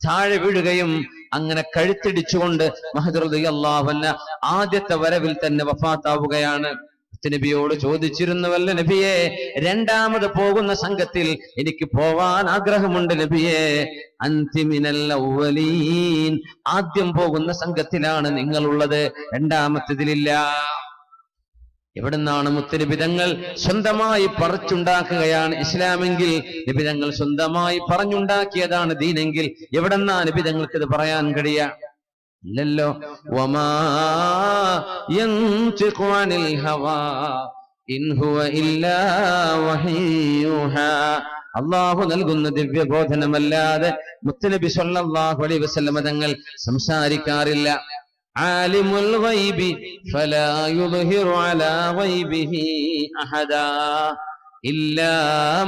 താഴെ വീഴുകയും അങ്ങനെ കഴുത്തിടിച്ചുകൊണ്ട് മഹദി റളിയല്ലാഹു അൻഹ ആദ്യത്തെ വരവിൽ തന്നെ വഫാത്താവുകയാണ്. നബിയോട് ചോദിച്ചിരുന്നുവല്ല, നബിയെ രണ്ടാമത് പോകുന്ന സംഘത്തിൽ എനിക്ക് പോവാൻ ആഗ്രഹമുണ്ട് നബിയെ. അൻതി മിനൽ അവ്വലീൻ, ആദ്യം പോകുന്ന സംഘത്തിലാണ് നിങ്ങളുള്ളത്, രണ്ടാമത്തേതിലില്ല. എവിടുന്നാണ് മുത്തുനബി തങ്ങൾ സ്വന്തമായി പറിച്ചുണ്ടാക്കുകയാണ് ഇസ്ലാമെങ്കിൽ, നബി തങ്ങൾ സ്വന്തമായി പറഞ്ഞുണ്ടാക്കിയതാണ് ദീനെങ്കിൽ, എവിടെന്നാ നബി തങ്ങൾക്ക് ഇത് പറയാൻ കഴിയുക? ഇല്ലല്ലോ. വമാ യൻതിഖു അനിൽ ഹവാ ഇൻ ഹുവ ഇല്ലാ വഹയ്യുഹാ. അല്ലാഹു നൽകുന്ന ദിവ്യബോധനമല്ലാതെ മുത്തുനബി സ്വല്ലല്ലാഹു അലൈഹി വസല്ലം തങ്ങൾ സംസാരിക്കാറില്ല. ആലിമുൽ ഗൈബി ഫലാ യുദ്ഹിറു അലാ ഗൈബിഹി അഹദാ. ഇല്ലാ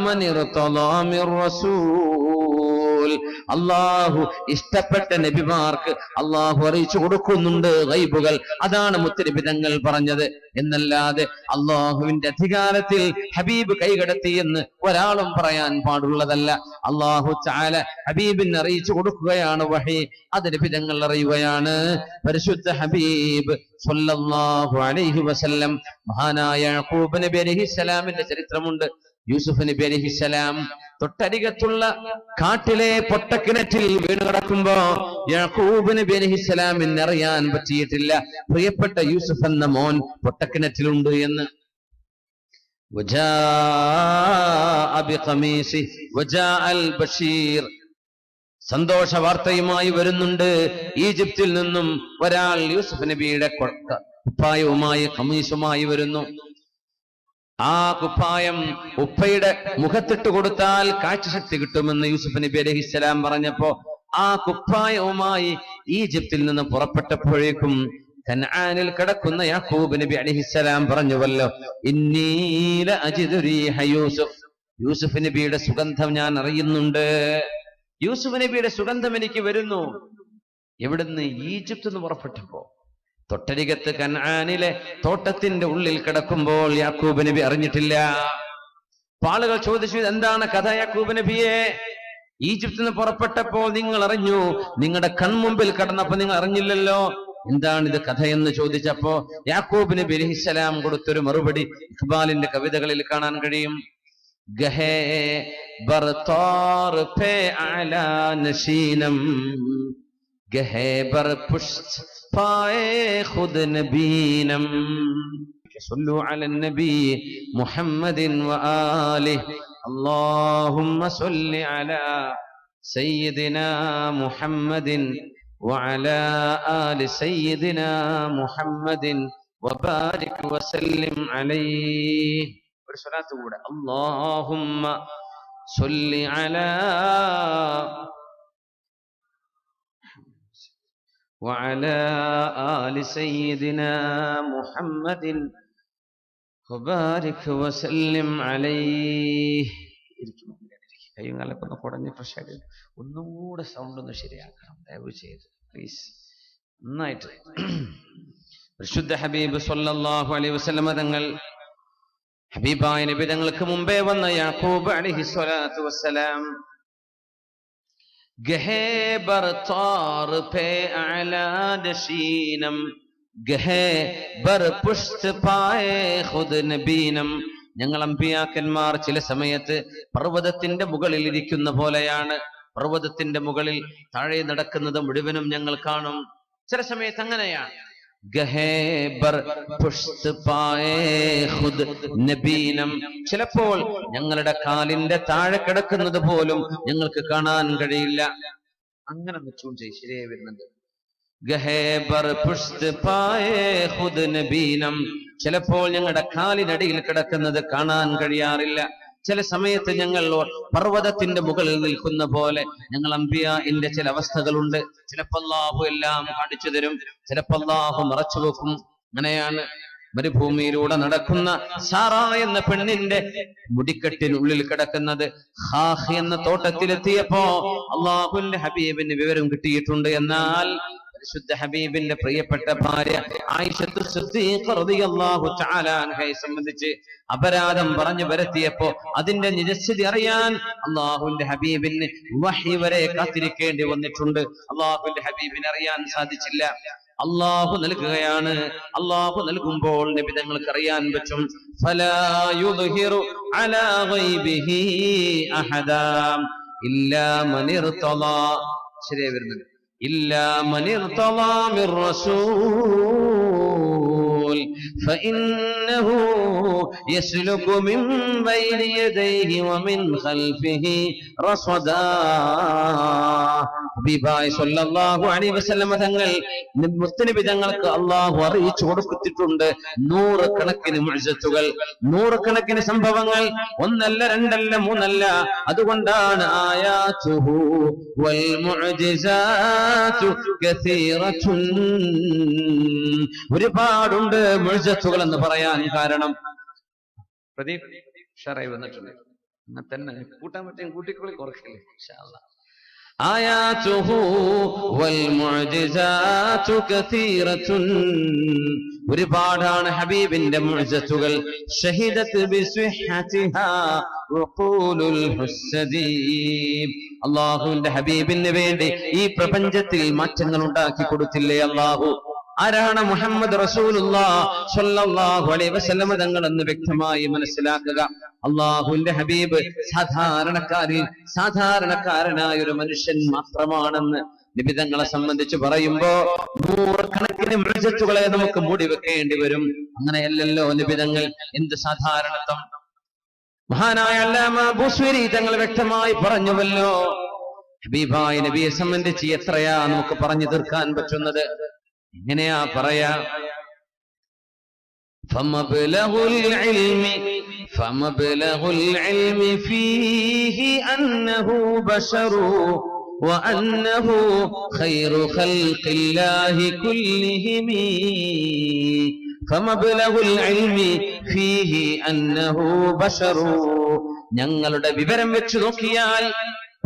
മൻ ഇർതദാ മിർ റസൂൽ. അല്ലാഹു ഇഷ്ടപ്പെട്ട നബിമാർക്ക് അല്ലാഹു അറിയിച്ചു കൊടുക്കുന്നുണ്ട് ഗൈബുകൾ. അതാണ് മുത്തനബി തങ്ങൾ പറഞ്ഞത്. എന്നല്ലാതെ അള്ളാഹുവിന്റെ അധികാരത്തിൽ ഹബീബ് കൈകടത്തി എന്ന് ഒരാളും പറയാൻ പാടുള്ളതല്ല. അല്ലാഹു തആല ഹബീബിനെ അറിയിച്ചു കൊടുക്കുകയാണ് വഹി. അത് നബി തങ്ങൾ അറിയുകയാണ്. പരിശുദ്ധ ഹബീബ് സ്വല്ലല്ലാഹു അലൈഹി വസല്ലം മഹാനായ യാക്കൂബ് നബി അലൈഹിസ്സലാമിന്റെ ചരിത്രമുണ്ട്. യൂസുഫ് നബി അലൈഹിസ്സലാം തൊട്ടരികത്തുള്ള കാട്ടിലെ പൊട്ടക്കിണറ്റിൽ വീണ് കിടക്കുമ്പോ യാക്കൂബ് നബി അലൈഹിസ്സലാമിന് അറിയാൻ പറ്റിയിട്ടില്ല പ്രിയപ്പെട്ട യൂസുഫ് എന്ന മോൻ പൊട്ടക്കിണറ്റിലുണ്ട് എന്ന്. സന്തോഷ വാർത്തയുമായി വരുന്നുണ്ട്. ഈജിപ്തിൽ നിന്നും ഒരാൾ യൂസുഫ് നബിയുടെ കുപ്പായവുമായി ഖമീസുമായി വരുന്നു. ആ കുപ്പായം ഉപ്പയുടെ മുഖത്തിട്ട് കൊടുത്താൽ കാഴ്ചശക്തി കിട്ടുമെന്ന് യൂസുഫ് നബി അലൈഹിസ്സലാം പറഞ്ഞപ്പോ ആ കുപ്പായവുമായി ഈജിപ്തിൽ നിന്ന് പുറപ്പെട്ടപ്പോഴേക്കും കൻആനിൽ കിടക്കുന്ന യാക്കൂബ് നബി അലൈഹിസ്സലാം പറഞ്ഞുവല്ലോ, ഇന്നീ ലഅജിദു റീഹ യൂസുഫ്. യൂസുഫ് നബിയുടെ സുഗന്ധം ഞാൻ അറിയുന്നുണ്ട്. യൂസുഫ് നബിയുടെ സുഗന്ധം എനിക്ക് വരുന്നു. എവിടുന്ന്? ഈജിപ്തിൽ നിന്ന് പുറപ്പെട്ടപ്പോ. തൊട്ടരികത്ത് കൻആനിലെ തോട്ടത്തിന്റെ ഉള്ളിൽ കിടക്കുമ്പോൾ യാക്കൂബ് നബി അറിഞ്ഞിട്ടില്ല. ആളുകൾ ചോദിച്ചു, എന്താണ് കഥ യാക്കൂബ് നബിയെ? ഈജിപ്തിൽ നിന്ന് പുറപ്പെട്ടപ്പോൾ നിങ്ങൾ അറിഞ്ഞു, നിങ്ങളുടെ കൺമുമ്പിൽ കടന്നപ്പോ നിങ്ങൾ അറിഞ്ഞില്ലല്ലോ, എന്താണിത് കഥയെന്ന് ചോദിച്ചപ്പോ യാക്കൂബ് നബി അലൈഹിസ്സലാം കൊടുത്തൊരു മറുപടി ഇഖ്ബാലിന്റെ കവിതകളിൽ കാണാൻ കഴിയും. ഗഹേ ബർതാർ പേ അലാ നശീനം ഗഹേ ബർ പുഷ്ത് പായേ ഖുദ് നബീനം സല്ലു അലൻ നബി മുഹമ്മദിൻ വആലിഹി അല്ലാഹുമ്മ സല്ലി അലാ സയ്യിദിനാ മുഹമ്മദിൻ وعلى آل سيدنا محمد وبارك وسلم عليه. والصلاة والسلام اللهم صل على وعلى آل سيدنا محمد وبارك وسلم عليه. കയ്യും കാലൊക്കെ ഒന്ന് കുടഞ്ഞ് ഫ്രഷ് ആയിട്ട് ഒന്നും കൂടെ സൗണ്ട് ഒന്ന് ശരിയാക്കണം ദയവ് ചെയ്ത് പ്ലീസ്. നന്നായിട്ട് പരിശുദ്ധ ഹബീബ് സ്വല്ലല്ലാഹു അലൈഹി വസല്ലം തങ്ങൾ ഹബീബായ നബി തങ്ങൾക്ക് മുമ്പേ വന്ന യാക്കൂബ് അലൈഹിസ്സലാത്തു വസ്സലാം ഗഹേ ബർതാർ പേ അലാ ദശീനം ഗഹേ ബർ പുഷ്ത് പായേ ഖുദ് നബീനം. ഞങ്ങൾ അമ്പിയാക്കന്മാർ ചില സമയത്ത് പർവ്വതത്തിന്റെ മുകളിൽ ഇരിക്കുന്ന പോലെയാണ്. പർവ്വതത്തിന്റെ മുകളിൽ താഴെ നടക്കുന്നത് മുഴുവനും ഞങ്ങൾ കാണും. ചില സമയത്ത് അങ്ങനെയാണ്. ചിലപ്പോൾ ഞങ്ങളുടെ കാലിന്റെ താഴെ കിടക്കുന്നത് പോലും ഞങ്ങൾക്ക് കാണാൻ കഴിയില്ല. അങ്ങനെ നിശ്ചയം ചെയ്ത് ശരിയായി വരുന്നുണ്ട്. ചിലപ്പോൾ ഞങ്ങളുടെ കാലിനടിയിൽ കിടക്കുന്നത് കാണാൻ കഴിയാറില്ല. ചില സമയത്ത് ഞങ്ങൾ പർവ്വതത്തിന്റെ മുകളിൽ നിൽക്കുന്ന പോലെ ഞങ്ങൾ അമ്പിയാഇന്റെ ചില അവസ്ഥകളുണ്ട്. ചിലപ്പോൾ അല്ലാഹു എല്ലാം കാണിച്ചു തരും, ചിലപ്പോൾ അല്ലാഹു മറച്ചു വെക്കും. അങ്ങനെയാണ് മരുഭൂമിയിലൂടെ നടക്കുന്ന സാറ എന്ന പെണ്ണിന്റെ മുടിക്കെട്ടിനുള്ളിൽ കിടക്കുന്നത്. ഹാഹ് എന്ന തോട്ടത്തിലെത്തിയപ്പോ അല്ലാഹുവിന്റെ ഹബീബിന് വിവരം കിട്ടിയിട്ടുണ്ട്. എന്നാൽ പരിശുദ്ധ ഹബീബിന്റെ പ്രിയപ്പെട്ട ഭാര്യ ആയിഷത്തു സിദ്ദീഖ റളിയല്ലാഹു തആല അൻഹയെ സംബന്ധിച്ച് അപരാധം പറഞ്ഞു വരുത്തിയപ്പോ അതിന്റെ നിജസ്ഥിതി അറിയാൻ അല്ലാഹുവിന്റെ ഹബീബിന് വഹി വരെ കാത്തിരിക്കേണ്ടി വന്നിട്ടുണ്ട്. അല്ലാഹുവിന്റെ ഹബീബിനെ അറിയാൻ സാധിച്ചില്ല. അല്ലാഹു നൽകുകയാണ്. അല്ലാഹു നൽകുമ്പോൾ നബി തങ്ങൾക്ക് അറിയാൻ പറ്റും. ഫലാ യുദ്ഹിറു അലാ ഗൈബിഹി അഹദാ ഇല്ലാ മൻ ഇർതദാ. ശരിയായി വരുന്നുണ്ട്. إلا من ارتضى من رسول فإنه يسلك من بين يديه ومن خلفه رصدا. ഹബീബായ സ്വല്ലല്ലാഹു അലൈഹി വസല്ലം തങ്ങൾ മുത്തനബി തങ്ങൾക്ക് അല്ലാഹു അറിയിച്ചു കൊടുത്തിട്ടുണ്ട് നൂറുകണക്കിന് മുഅ്ജിസത്തുകൾ, നൂറുകണക്കിന് സംഭവങ്ങൾ. ഒന്നല്ല രണ്ടല്ല മൂന്നല്ല. അതുകൊണ്ടാണ് ആയാതുഹു വൽ മുഅ്ജിസാതു കസീറത്തുൻ. ഒരുപാടുണ്ട് മുഅ്ജിസത്തുകൾ എന്ന് പറയാൻ കാരണം. പ്രദീപ് ഉഷാറായി വന്നിട്ടുണ്ട്. അങ്ങനെ തന്നെ കൂട്ടാൻ പറ്റും, കൂട്ടിക്കൊള്ളി കുറക്കില്ലേ ഇൻഷാ അല്ലാഹ്. ആയാതുഹു വൽ മുഅ്ജിസാതു കസീറത്തുൻ, ഒരുപാടാണ് ഹബീബിന്റെ മുഅ്ജിസത്തുകൾ. ഷഹിദത് ബിസ്വഹതിഹാ വഖൂലുൽ ഹുസ്സദീബ്, അല്ലാഹുവിന്റെ ഹബീബിന് വേണ്ടി ഈ പ്രപഞ്ചത്തിൽ മാറ്റങ്ങൾ ഉണ്ടാക്കി കൊടുത്തില്ലേ അല്ലാഹു. ആരാണ്? മുഹമ്മദ് റസൂലുള്ളാഹി സ്വല്ലല്ലാഹു അലൈഹി വസല്ലം തങ്ങൾ എന്ന് വ്യക്തമായി മനസ്സിലാക്കുക. അല്ലാഹുവിന്റെ ഹബീബ് സാധാരണക്കാരനായ ഒരു മനുഷ്യൻ മാത്രമാണെന്ന് നബി തങ്ങളെ സംബന്ധിച്ച് പറയുമ്പോ നൂറുകണക്കിന് മുഅ്ജിസത്തുകളെ നമുക്ക് മൂടി വെക്കേണ്ടി വരും. അങ്ങനെയല്ലല്ലോ നബി തങ്ങൾ. എന്ത് സാധാരണത്വം! മഹാനായ അല്ലാമ ബുസ്വരി തങ്ങൾ വ്യക്തമായി പറഞ്ഞുവല്ലോ, ഹബീബായ നബിയെ സംബന്ധിച്ച് എത്രയാ നമുക്ക് പറഞ്ഞു തീർക്കാൻ പറ്റുന്നത്. എങ്ങനെയാ പറയാ? ഫമബ്ലഗുൽ ഇൽമി ഫീഹി അന്നഹു ബശറു വഅന്നഹു ഖൈറു ഖൽഖില്ലാഹി കുല്ലിഹിം. ഫമബ്ലഗുൽ ഇൽമി ഫീഹി അന്നഹു ബശറു, ഞങ്ങളുടെ വിവരം വെച്ച് നോക്കിയാൽ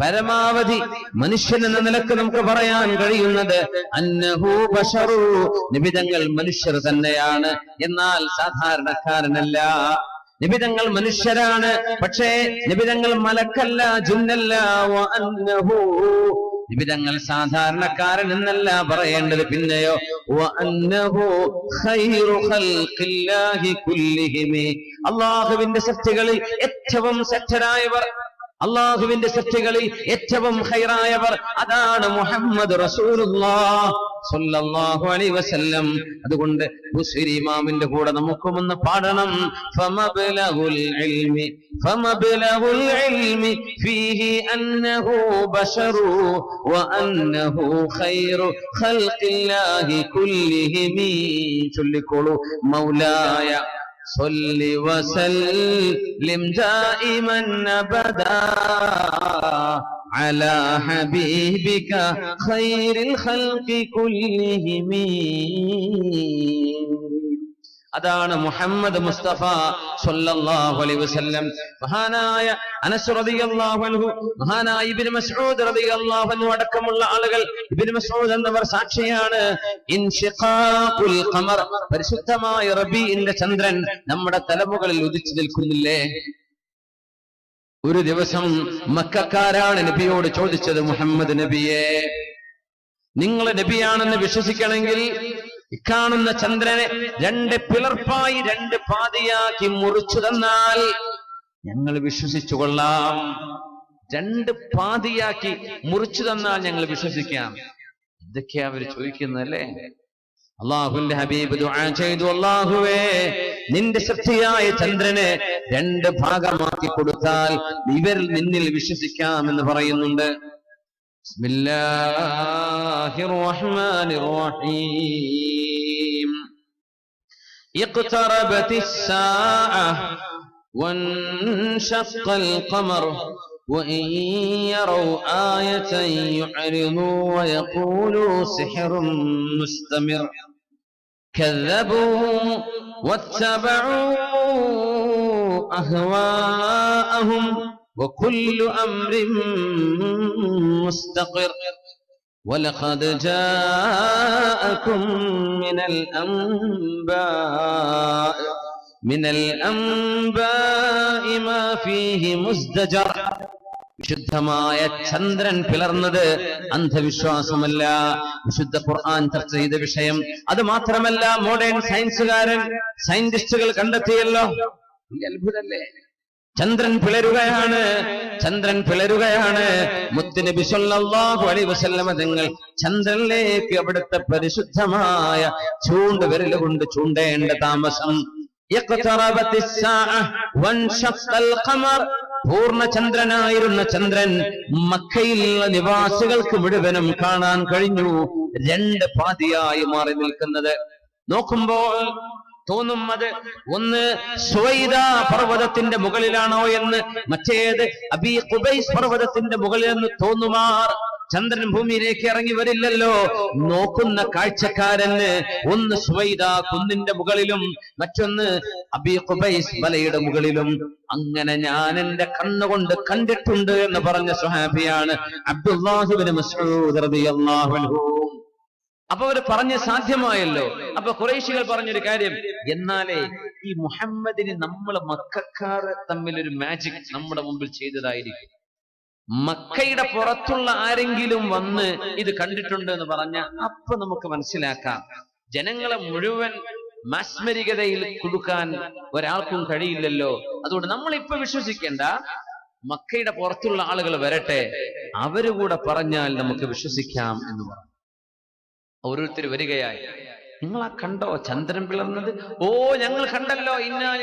പരമാവധി മനുഷ്യൻ എന്ന നിലക്ക് നമുക്ക് പറയാൻ കഴിയുന്നത് അന്നഹു ബശറു, നിബിതങ്ങൾ മനുഷ്യർ തന്നെയാണ്, എന്നാൽ സാധാരണക്കാരനല്ല. നിബിതങ്ങൾ മനുഷ്യരാണ്, പക്ഷേ നിബിതങ്ങൾ മലക്കല്ല, ജിന്നല്ല. വഅന്നഹു, നിബിതങ്ങൾ സാധാരണക്കാരൻ എന്നല്ല പറയേണ്ടത്. പിന്നെയോ വഅന്നഹു ഖൈറു ഖൽഖില്ലാഹി കുല്ലിഹിം, അല്ലാഹുവിന്റെ സൃഷ്ടികളിൽ ഏറ്റവും ശ്രേഷ്ഠരായവർ, അള്ളാഹുവിന്റെ സൃഷ്ടികളിൽ ഏറ്റവും ഖൈറായവർ, അതാണ് മുഹമ്മദ് റസൂലുള്ളാഹി സ്വല്ലല്ലാഹു അലൈഹി വസല്ലം. അതുകൊണ്ട് ബുസ്വരി ഇമാമിന്റെ കൂടെ നമുക്കും ഒന്ന് പാടണം. ഫമബ്ലഗുൽ ഇൽമി ഫീഹി അന്നഹു ബശറു വഅന്നഹു ഖൈറു ഖൽഖില്ലാഹി കുല്ലിഹിം. ചൊല്ലിക്കോളൂ. മൗലായ صل وسلم دائما أبدا على حبيبك خير الخلق كلهم. അതാണ് മുഹമ്മദ് മുസ്തഫ സ്വല്ലല്ലാഹു അലൈഹി വസല്ലം. മഹാനായ അനസ് റളിയല്ലാഹു അൻഹു, മഹാനായ ഇബ്നു മസ്ഊദ് റളിയല്ലാഹു അൻഹു അടക്കമുള്ള ആളുകൾ, ഇബ്നു മസ്ഊദ് എന്നവർ സാക്ഷിയാണ്. ഇൻഷിഖാഖുൽ ഖമർ, പരിശുദ്ധമായ റബീഇന്റെ ചന്ദ്രൻ നമ്മുടെ തലമുകളിൽ ഉദിച്ചു നിൽക്കുന്നില്ലേ? ഒരു ദിവസം മക്കക്കാരാണ് നബിയോട് ചോദിച്ചത്, മുഹമ്മദ് നബിയെ, നിങ്ങൾ നബിയാണെന്ന് വിശ്വസിക്കണമെങ്കിൽ ഇക്കാണുന്ന ചന്ദ്രനെ രണ്ട് പിളർപ്പായി, രണ്ട് പാതിയാക്കി മുറിച്ചു തന്നാൽ ഞങ്ങൾ വിശ്വസിച്ചു കൊള്ളാം. രണ്ട് പാതിയാക്കി മുറിച്ചു തന്നാൽ ഞങ്ങൾ വിശ്വസിക്കാം. ഇതൊക്കെയാ അവർ ചോദിക്കുന്നതല്ലേ? അള്ളാഹുവിന്റെ ഹബീബ് ദുആ ചെയ്തു, അല്ലാഹുവേ, നിന്റെ സൃഷ്ടിയായ ചന്ദ്രനെ രണ്ട് ഭാഗമാക്കി കൊടുത്താൽ ഇവരിൽ നിന്നിൽ വിശ്വസിക്കാമെന്ന് പറയുന്നുണ്ട്. ബിസ്മില്ലാഹിർ റഹ്മാനിർ റഹീം. ഇഖ്തറബതിസ് സാഅ വൻശഖൽ ഖമർ وإن يروا آية يعرضوا ويقولوا سحر مستمر كذبوا واتبعوا أهواءهم وكل أمر مستقر ولقد جاءكم من الأنباء ما فيه مزدجر. വിശുദ്ധമായ ചന്ദ്രൻ പിളർന്നത് അന്ധവിശ്വാസമല്ല, വിശുദ്ധ ഖുർആൻ ചർച്ച ചെയ്ത വിഷയം. അത് മാത്രമല്ല, മോഡേൺ സയന്റിസ്റ്റുകൾ കണ്ടെത്തിയല്ലോ. അത്ഭുതല്ലേ? ചന്ദ്രൻ പിളരുകയാണ്. മുത്തുനബി സ്വല്ലല്ലാഹു അലൈഹി വസല്ലം തങ്ങൾ ചന്ദ്രനിലേക്ക് അവിടുത്തെ പരിശുദ്ധമായ ചൂണ്ടുവിരൽ കൊണ്ട് ചൂണ്ടേണ്ട താമസം. ഇഖ്തറബതിസ് സാഅ വൻശഖൽ ഖമർ, പൂർണ്ണചന്ദ്രനായിരുന്ന ചന്ദ്രൻ മക്കയിലുള്ള നിവാസികൾക്ക് മുഴുവനും കാണാൻ കഴിഞ്ഞു. രണ്ട് പാതിയായി മാറി നിൽക്കുന്നത് നോക്കുമ്പോൾ തോന്നും അത് ഒന്ന് സുവൈദ പർവ്വതത്തിന്റെ മുകളിലാണോ എന്ന്, മറ്റേത് അബീ ഖുബൈസ് പർവ്വതത്തിന്റെ മുകളിലെന്ന് തോന്നുമാർ ചന്ദ്രൻ ഭൂമിയിലേക്ക് ഇറങ്ങി വരില്ലല്ലോ. നോക്കുന്ന കാഴ്ചക്കാരന് ഒന്ന് സുവൈദ കുന്നിന്റെ മുകളിലും മറ്റൊന്ന് അബീ ഖുബൈസ് മലയുടെ മുകളിലും. അങ്ങനെ ഞാൻ എന്റെ കണ്ണുകൊണ്ട് കണ്ടിട്ടുണ്ട് എന്ന് പറഞ്ഞ സ്വഹാബിയാണ് അബ്ദുല്ലാഹി ഇബ്നു മസ്ഊദ് റളിയല്ലാഹു അൻഹു. അപ്പൊ അവര് പറഞ്ഞ് സാധ്യമായല്ലോ. അപ്പൊ ഖുറൈശികൾ പറഞ്ഞൊരു കാര്യം, എന്നാലേ ഈ മുഹമ്മദിന് നമ്മൾ മക്കക്കാർ തമ്മിൽ ഒരു മാജിക് നമ്മുടെ മുമ്പിൽ ചെയ്തതായിരിക്കും. മക്കയുടെ പുറത്തുള്ള ആരെങ്കിലും വന്ന് ഇത് കണ്ടിട്ടുണ്ട് എന്ന് പറഞ്ഞ അപ്പൊ നമുക്ക് മനസ്സിലാക്കാം. ജനങ്ങളെ മുഴുവൻ മാസ്മരികതയിൽ കൊടുക്കാൻ ഒരാൾക്കും കഴിയില്ലല്ലോ. അതുകൊണ്ട് നമ്മൾ ഇപ്പൊ വിശ്വസിക്കേണ്ട, മക്കയുടെ പുറത്തുള്ള ആളുകൾ വരട്ടെ, അവര് കൂടെ പറഞ്ഞാൽ നമുക്ക് വിശ്വസിക്കാം എന്ന് പറഞ്ഞു. ഓരോരുത്തർ വരികയായി. നിങ്ങളാ കണ്ടോ ചന്ദ്രൻ പിളർന്നത്? ഓ ഞങ്ങൾ കണ്ടല്ലോ,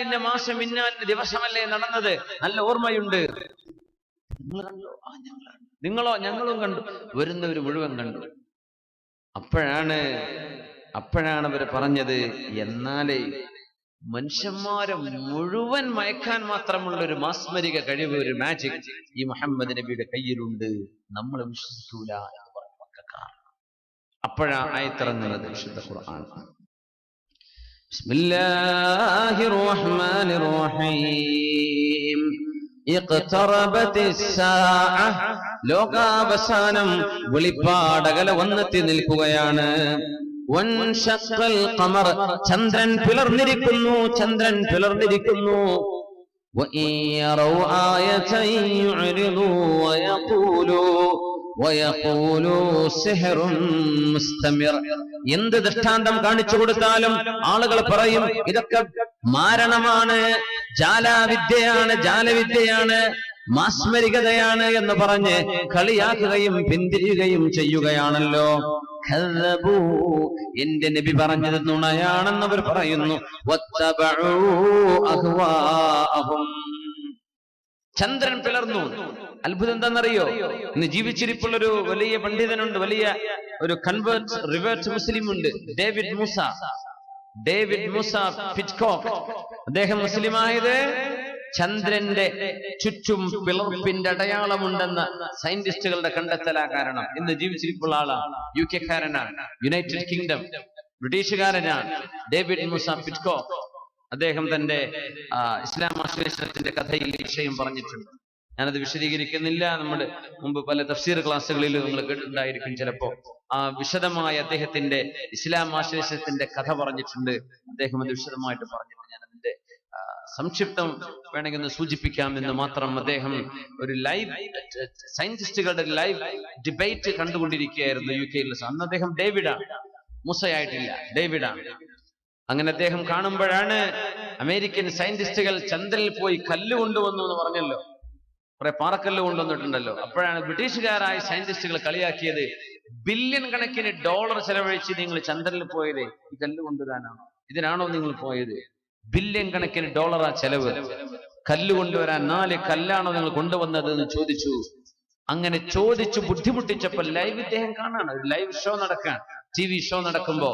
ഇന്ന മാസം ഇന്ന ദിവസമല്ലേ നടന്നത്, നല്ല ഓർമ്മയുണ്ട്. നിങ്ങൾ കണ്ടോ? ആ ഞങ്ങൾ. നിങ്ങളോ? ഞങ്ങളും കണ്ടു. വരുന്നവര് മുഴുവൻ കണ്ടു. അപ്പോഴാണ് അവര് പറഞ്ഞത്, എന്നാലേ മനുഷ്യന്മാരെ മുഴുവൻ മയക്കാൻ മാത്രമുള്ള ഒരു മാസ്മരിക കഴിവ്, ഒരു മാജിക് ഈ മുഹമ്മദ് നബിയുടെ കയ്യിലുണ്ട്, നമ്മൾ വിശ്വസിക്കൂല എന്ന് പറഞ്ഞു മക്കക്കാർ. അപ്പോഴാ ആയത്തിറങ്ങുന്നത് വിശുദ്ധ ഖുർആൻ. ബിസ്മില്ലാഹിർ റഹ്മാനിർ റഹീം. ഇഖ്തറബത്തിസ് സാഅ, ലോകാവസാനം വെളിപ്പാടകല വന്നെത്തി നിൽക്കുകയാണ്. വൻശഖൽ ഖമർ, ചന്ദ്രൻ പിളർന്നിരിക്കുന്നു, ചന്ദ്രൻ പിളർന്നിരിക്കുന്നു. വഇയറൗ ആയതൻ യുഅ്രിദു വയഖൂലു സിഹ്റുൻ മുസ്തമിർ. എന്ത് ദൃഷ്ടാന്തം കാണിച്ചു കൊടുത്താലും ആളുകൾ പറയും ഇതൊക്കെ മാരണമാണ്, ജാലവിദ്യയാണ്, മാസ്മരികതയാണ് എന്ന് പറഞ്ഞ് കളിയാക്കുകയും പിന്തിരിയുകയും ചെയ്യുകയാണല്ലോ. എന്റെ നബി പറഞ്ഞത് നുണയാണെന്നവർ പറയുന്നു. ചന്ദ്രൻ പിളർന്നു. അത്ഭുതം എന്താണെന്നറിയോ? ഇന്ന് ജീവിച്ചിരിപ്പുള്ള ഒരു വലിയ പണ്ഡിതനുണ്ട്, വലിയ ഒരു റിവേർട്ട് മുസ്ലിം ഉണ്ട്, ഡേവിഡ് മൂസ പിറ്റ്കോക്ക്. അദ്ദേഹം മുസ്ലിമായത് ചന്ദ്രന്റെ ചുറ്റും പിളർപ്പിന്റെ അടയാളമുണ്ടെന്ന സയന്റിസ്റ്റുകളുടെ കണ്ടെത്തലാ കാരണം. ഇന്ന് ജീവിച്ചിരിപ്പുള്ള ആളാണ്, UK കാരനാണ്, യുണൈറ്റഡ് കിങ്ഡം, ബ്രിട്ടീഷുകാരനാണ് ഡേവിഡ് മൂസ പിറ്റ്കോക്ക്. അദ്ദേഹം തന്റെ ഇസ്ലാം ആശ്ലേഷണത്തിന്റെ കഥയിൽ ഈ വിഷയം പറഞ്ഞിട്ടുണ്ട്. ഞാനത് വിശദീകരിക്കുന്നില്ല. നമ്മുടെ മുമ്പ് പല തഫ്സീർ ക്ലാസ്സുകളിൽ നിങ്ങൾ കേട്ടിട്ടുണ്ടായിരിക്കും ചിലപ്പോ. വിശദമായ അദ്ദേഹത്തിന്റെ ഇസ്ലാം ആശ്ലേഷണത്തിന്റെ കഥ പറഞ്ഞിട്ടുണ്ട്. അദ്ദേഹം അത് വിശദമായിട്ട് പറഞ്ഞിട്ടുണ്ട്. ഞാൻ അതിന്റെ സംക്ഷിപ്തം വേണമെങ്കിൽ ഒന്ന് സൂചിപ്പിക്കാം എന്ന് മാത്രം. അദ്ദേഹം ഒരു ലൈവ് സയന്റിസ്റ്റുകളുടെ ലൈവ് ഡിബേറ്റ് കണ്ടുകൊണ്ടിരിക്കുകയായിരുന്നു UK യിൽ. അന്ന് അദ്ദേഹം ഡേവിഡാണ്, മൂസയായിട്ടില്ല, ഡേവിഡാണ്. അങ്ങനെ അദ്ദേഹം കാണുമ്പോഴാണ് അമേരിക്കൻ സയന്റിസ്റ്റുകൾ ചന്ദ്രനിൽ പോയി കല്ല് കൊണ്ടുവന്നു എന്ന് പറഞ്ഞല്ലോ, കുറെ പാറക്കല്ല് കൊണ്ടുവന്നിട്ടുണ്ടല്ലോ. അപ്പോഴാണ് ബ്രിട്ടീഷുകാരായ സയന്റിസ്റ്റുകൾ കളിയാക്കിയത്, ബില്യൺ കണക്കിന് ഡോളർ ചെലവഴിച്ച് നിങ്ങൾ ചന്ദ്രനിൽ പോയത് ഈ കല്ല് കൊണ്ടുവരാനാണോ? ഇതിനാണോ നിങ്ങൾ പോയത്? ബില്യൺ കണക്കിന് ഡോളറാ ചെലവ്, കല്ല് കൊണ്ടുവരാൻ 4 കല്ലാണോ നിങ്ങൾ കൊണ്ടുവന്നത് എന്ന് ചോദിച്ചു. അങ്ങനെ ചോദിച്ചു ബുദ്ധിമുട്ടിച്ചപ്പോൾ ലൈവ് ഇദ്ദേഹം കാണാണ്, ഒരു ലൈവ് ഷോ നടക്കാൻ, TV ഷോ നടക്കുമ്പോ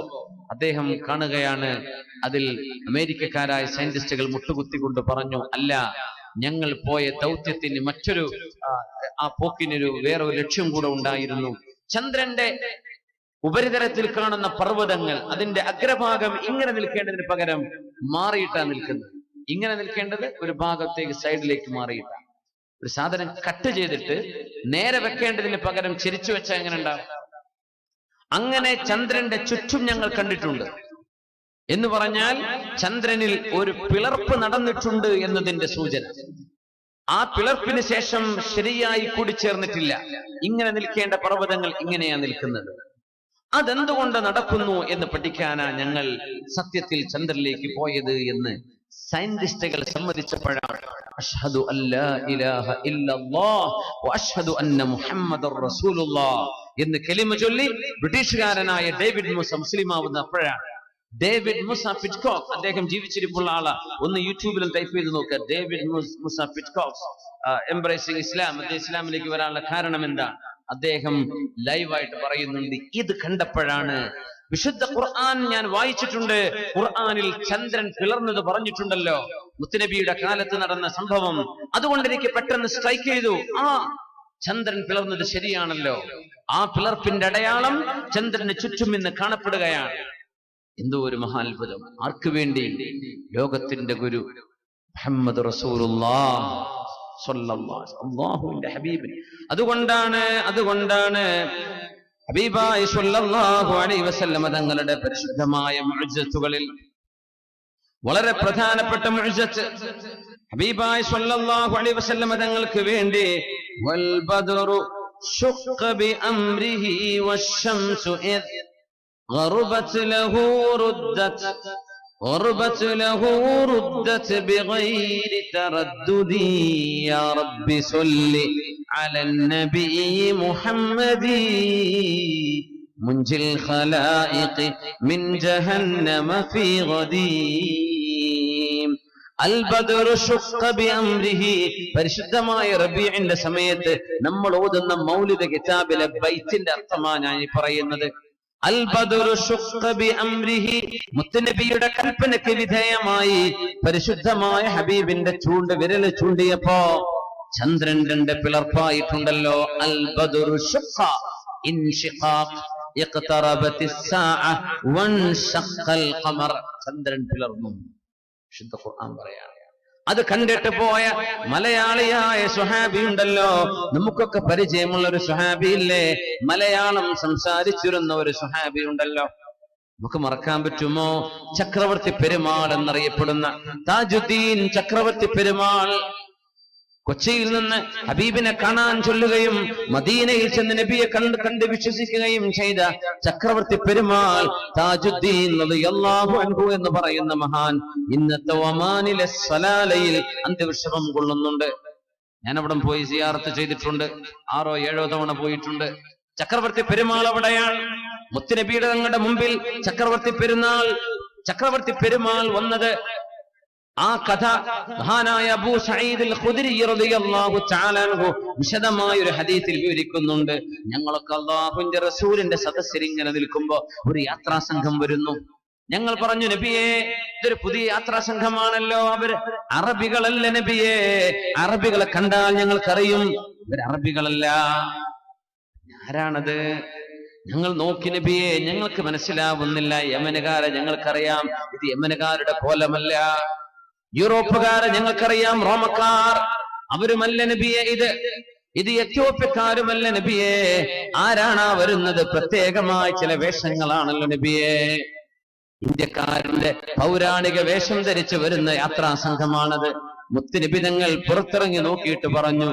അദ്ദേഹം കാണുകയാണ്. അതിൽ അമേരിക്കക്കാരായ സയന്റിസ്റ്റുകൾ മുട്ടുകുത്തിക്കൊണ്ട് പറഞ്ഞു, അല്ല, ഞങ്ങൾ പോയ ദൗത്യത്തിന് മറ്റൊരു ആ പോക്കിനൊരു വേറൊരു ലക്ഷ്യം കൂടെ ഉണ്ടായിരുന്നു. ചന്ദ്രന്റെ ഉപരിതലത്തിൽ കാണുന്ന പർവ്വതങ്ങൾ, അതിന്റെ അഗ്രഭാഗം ഇങ്ങനെ നിൽക്കേണ്ടതിന് പകരം മാറിയിട്ടാണ് നിൽക്കുന്നത്. ഇങ്ങനെ നിൽക്കേണ്ടത് ഒരു ഭാഗത്തേക്ക് സൈഡിലേക്ക് മാറിയിട്ടാണ്. ഒരു സാധനം കട്ട് ചെയ്തിട്ട് നേരെ വെക്കേണ്ടതിന് പകരം ചിരിച്ചു വെച്ചാൽ എങ്ങനെ ഉണ്ടാവും? അങ്ങനെ ചന്ദ്രന്റെ ചുറ്റും ഞങ്ങൾ കണ്ടിട്ടുണ്ട് എന്ന് പറഞ്ഞാൽ ചന്ദ്രനിൽ ഒരു പിളർപ്പ് നടന്നിട്ടുണ്ട് എന്നതിന്റെ സൂചന. ആ പിളർപ്പിന് ശേഷം ശരിയായി കൂടിച്ചേർന്നിട്ടില്ല. ഇങ്ങനെ നിൽക്കേണ്ട പർവ്വതങ്ങൾ ഇങ്ങനെയാ നിൽക്കുന്നത്. അതെന്തുകൊണ്ട് നടക്കുന്നു എന്ന് പഠിക്കാനാ ഞങ്ങൾ സത്യത്തിൽ ചന്ദ്രനിലേക്ക് പോയത് എന്ന് സയന്റിസ്റ്റുകൾ സമ്മതിച്ചപ്പോഴാണ് അഷ്ഹദു അല്ലാ ഇലാഹ ഇല്ലല്ലാഹ് വഅഷ്ഹദു അന്ന മുഹമ്മദർ റസൂലുള്ളാഹ് എന്ന് കലിമ ചൊല്ലി ബ്രിട്ടീഷുകാരനായ ഡേവിഡ് മൂസ മുസ്ലിമാവുന്ന അപ്പോഴാണ്. ഡേവിഡ് മൂസ പിറ്റ്കോക്ക്, അദ്ദേഹം ജീവിച്ചിരിപ്പുള്ള ആളാ. ഒന്ന് യൂട്യൂബിലും ടൈപ്പ് ചെയ്ത് നോക്കുക, ഡേവിഡ് മൂസ പിറ്റ്കോക്ക് എംബ്രേസിംഗ് ഇസ്ലാം. അദ്ദേഹം ഇസ്ലാമിലേക്ക് വരാനുള്ള കാരണം എന്താ? അദ്ദേഹം ലൈവായിട്ട് പറയുന്നുണ്ട്. ഇത് കണ്ടപ്പോഴാണ് വിശുദ്ധ ഖുർആൻ ഞാൻ വായിച്ചിട്ടുണ്ട്, ഖുർആനിൽ ചന്ദ്രൻ പിളർന്നത് പറഞ്ഞിട്ടുണ്ടല്ലോ, മുത്തുനബിയുടെ കാലത്ത് നടന്ന സംഭവം. അതുകൊണ്ട് എനിക്ക് പെട്ടെന്ന് സ്ട്രൈക്ക് ചെയ്തു, ചന്ദ്രൻ പിളർന്നത് ശരിയാണല്ലോ. ആ പിളർപ്പിന്റെ അടയാളം ചന്ദ്രന് ചുറ്റും ഇന്ന് കാണപ്പെടുകയാണ്. എന്തോ ഒരു മഹാത്ഭുതം. ആർക്ക് വേണ്ടി? ലോകത്തിന്റെ ഗുരു മുഹമ്മദ് റസൂലുള്ളാഹ് സ്വല്ലല്ലാഹു അലൈഹി വസല്ലം, അല്ലാഹുവിന്റെ ഹബീബ്. അതുകൊണ്ടാണ് ഹബീബായ സ്വല്ലല്ലാഹു അലൈഹി വസല്ലം തങ്ങളുടെ പരിശുദ്ധമായ മുഅ്ജിസത്തുകളിൽ വളരെ പ്രധാനപ്പെട്ട മുഅ്ജിസത്ത് ഹബീബായ സ്വല്ലല്ലാഹു അലൈഹി വസല്ലം തങ്ങൾക്ക് വേണ്ടി വൽ ബദ്റു ശുഖ്ഖ ബി അംരിഹി വശംസു ഇദ് غربت له ردت بغير تردد يا رب صل على النبي محمد منجي الخلائق من جهنم في غديم البدر شق بأمره. പരിശുദ്ധമായ റബീഇന്റെ സമയത്ത് നമ്മൾ ഓതുന്ന മൗലിദ് കിതാബിലെ ബൈത്തിന്റെ അർത്ഥമാണ് ഞാൻ പറയുന്നത്. അൽ ബദറു ശുഖ്ഖ ബിഅംരിഹി, മുത്തനബിയുടെ കൽപ്പനയ്ക്ക് വിധേയമായി പരിശുദ്ധമായ ഹബീബിന്റെ വിരൽ ചൂണ്ടിയപ്പോ ചന്ദ്രൻ രണ്ട് പിളർപ്പായിട്ടുണ്ടല്ലോ. അൽ ബദറു ശുഖ്ഖ ഇൻഷിഖാഖ് ഇഖ്തറബത്തിസ് സാഅ വൻശഖൽ ഖമർ. ചന്ദ്രൻ പിളർന്നു. വിശുദ്ധ ഖുർആൻ പറയാണ്. അത് കണ്ടിട്ട് പോയ മലയാളിയായ സ്വഹാബി ഉണ്ടല്ലോ, നമുക്കൊക്കെ പരിചയമുള്ള ഒരു സ്വഹാബി ഇല്ലേ? മലയാളം സംസാരിച്ചിരുന്ന ഒരു സ്വഹാബി ഉണ്ടല്ലോ, നമുക്ക് മറക്കാൻ പറ്റുമോ? ചക്രവർത്തി പെരുമാൾ എന്നറിയപ്പെടുന്ന താജുദ്ദീൻ ചക്രവർത്തി പെരുമാൾ കൊച്ചിയിൽ നിന്ന് ഹബീബിനെ കാണാൻ ചൊല്ലുകയും മദീനയിൽ ചെന്ന് നബിയെ കണ്ട് വിശ്വസിക്കുകയും ചെയ്ത ചക്രവർത്തി പെരുമാൾ താജുദ്ദീൻ റളിയല്ലാഹു അൻഹു എന്ന് പറയുന്ന മഹാൻ ഇന്നത്തെ ഒമാനിലെ സലാലയിൽ അന്ത്യവിശ്രമം കൊള്ളുന്നുണ്ട്. ഞാൻ അവിടെ പോയി സിയാറത്ത് ചെയ്തിട്ടുണ്ട്. 6 or 7 തവണ പോയിട്ടുണ്ട്. ചക്രവർത്തി പെരുമാൾ അവിടെയാണ്. മുത്തുനബിയുടെ തങ്ങളുടെ മുമ്പിൽ ചക്രവർത്തി പെരുമാൾ വന്നത്, ആ കഥ മഹാനായ അബൂ സഈദ് അൽ ഖുദ്രി റളിയല്ലാഹു തആല അൻഹു വിശദമായ ഒരു ഹദീസിൽ വിവരിക്കുന്നുണ്ട്. ഞങ്ങളൊക്കെ അല്ലാഹുവിന്റെ റസൂലിന്റെ സദസ്സിൽ ഇങ്ങനെ നിൽക്കുമ്പോ ഒരു യാത്രാ സംഘം വരുന്നു. ഞങ്ങൾ പറഞ്ഞു, നബിയേ, ഇതൊരു പുതിയ യാത്രാ സംഘമാണല്ലോ, അവർ അറബികളല്ല നബിയേ. അറബികളെ കണ്ടാൽ ഞങ്ങൾക്കറിയും ഇവർ അറബികളല്ല. ആരാണത്? ഞങ്ങൾ നോക്കി നബിയെ, ഞങ്ങൾക്ക് മനസ്സിലാവുന്നില്ല. യമനുകാരെ ഞങ്ങൾക്കറിയാം, ഇത് യമനുകാരുടെ കോലമല്ല. യൂറോപ്പുകാരെ ഞങ്ങൾക്കറിയാം, റോമക്കാർ, അവരുമല്ല നബിയെ. ഇത് എത്യോപ്യക്കാരുമല്ല നബിയെ. ആരാണാ വരുന്നത്? പ്രത്യേകമായ ചില വേഷങ്ങളാണല്ലോ നബിയെ. ഇന്ത്യക്കാരന്റെ പൗരാണിക വേഷം ധരിച്ചു വരുന്ന യാത്രാ സംഘമാണത്. മുത്തുനബി തങ്ങൾ പുറത്തിറങ്ങി നോക്കിയിട്ട് പറഞ്ഞു,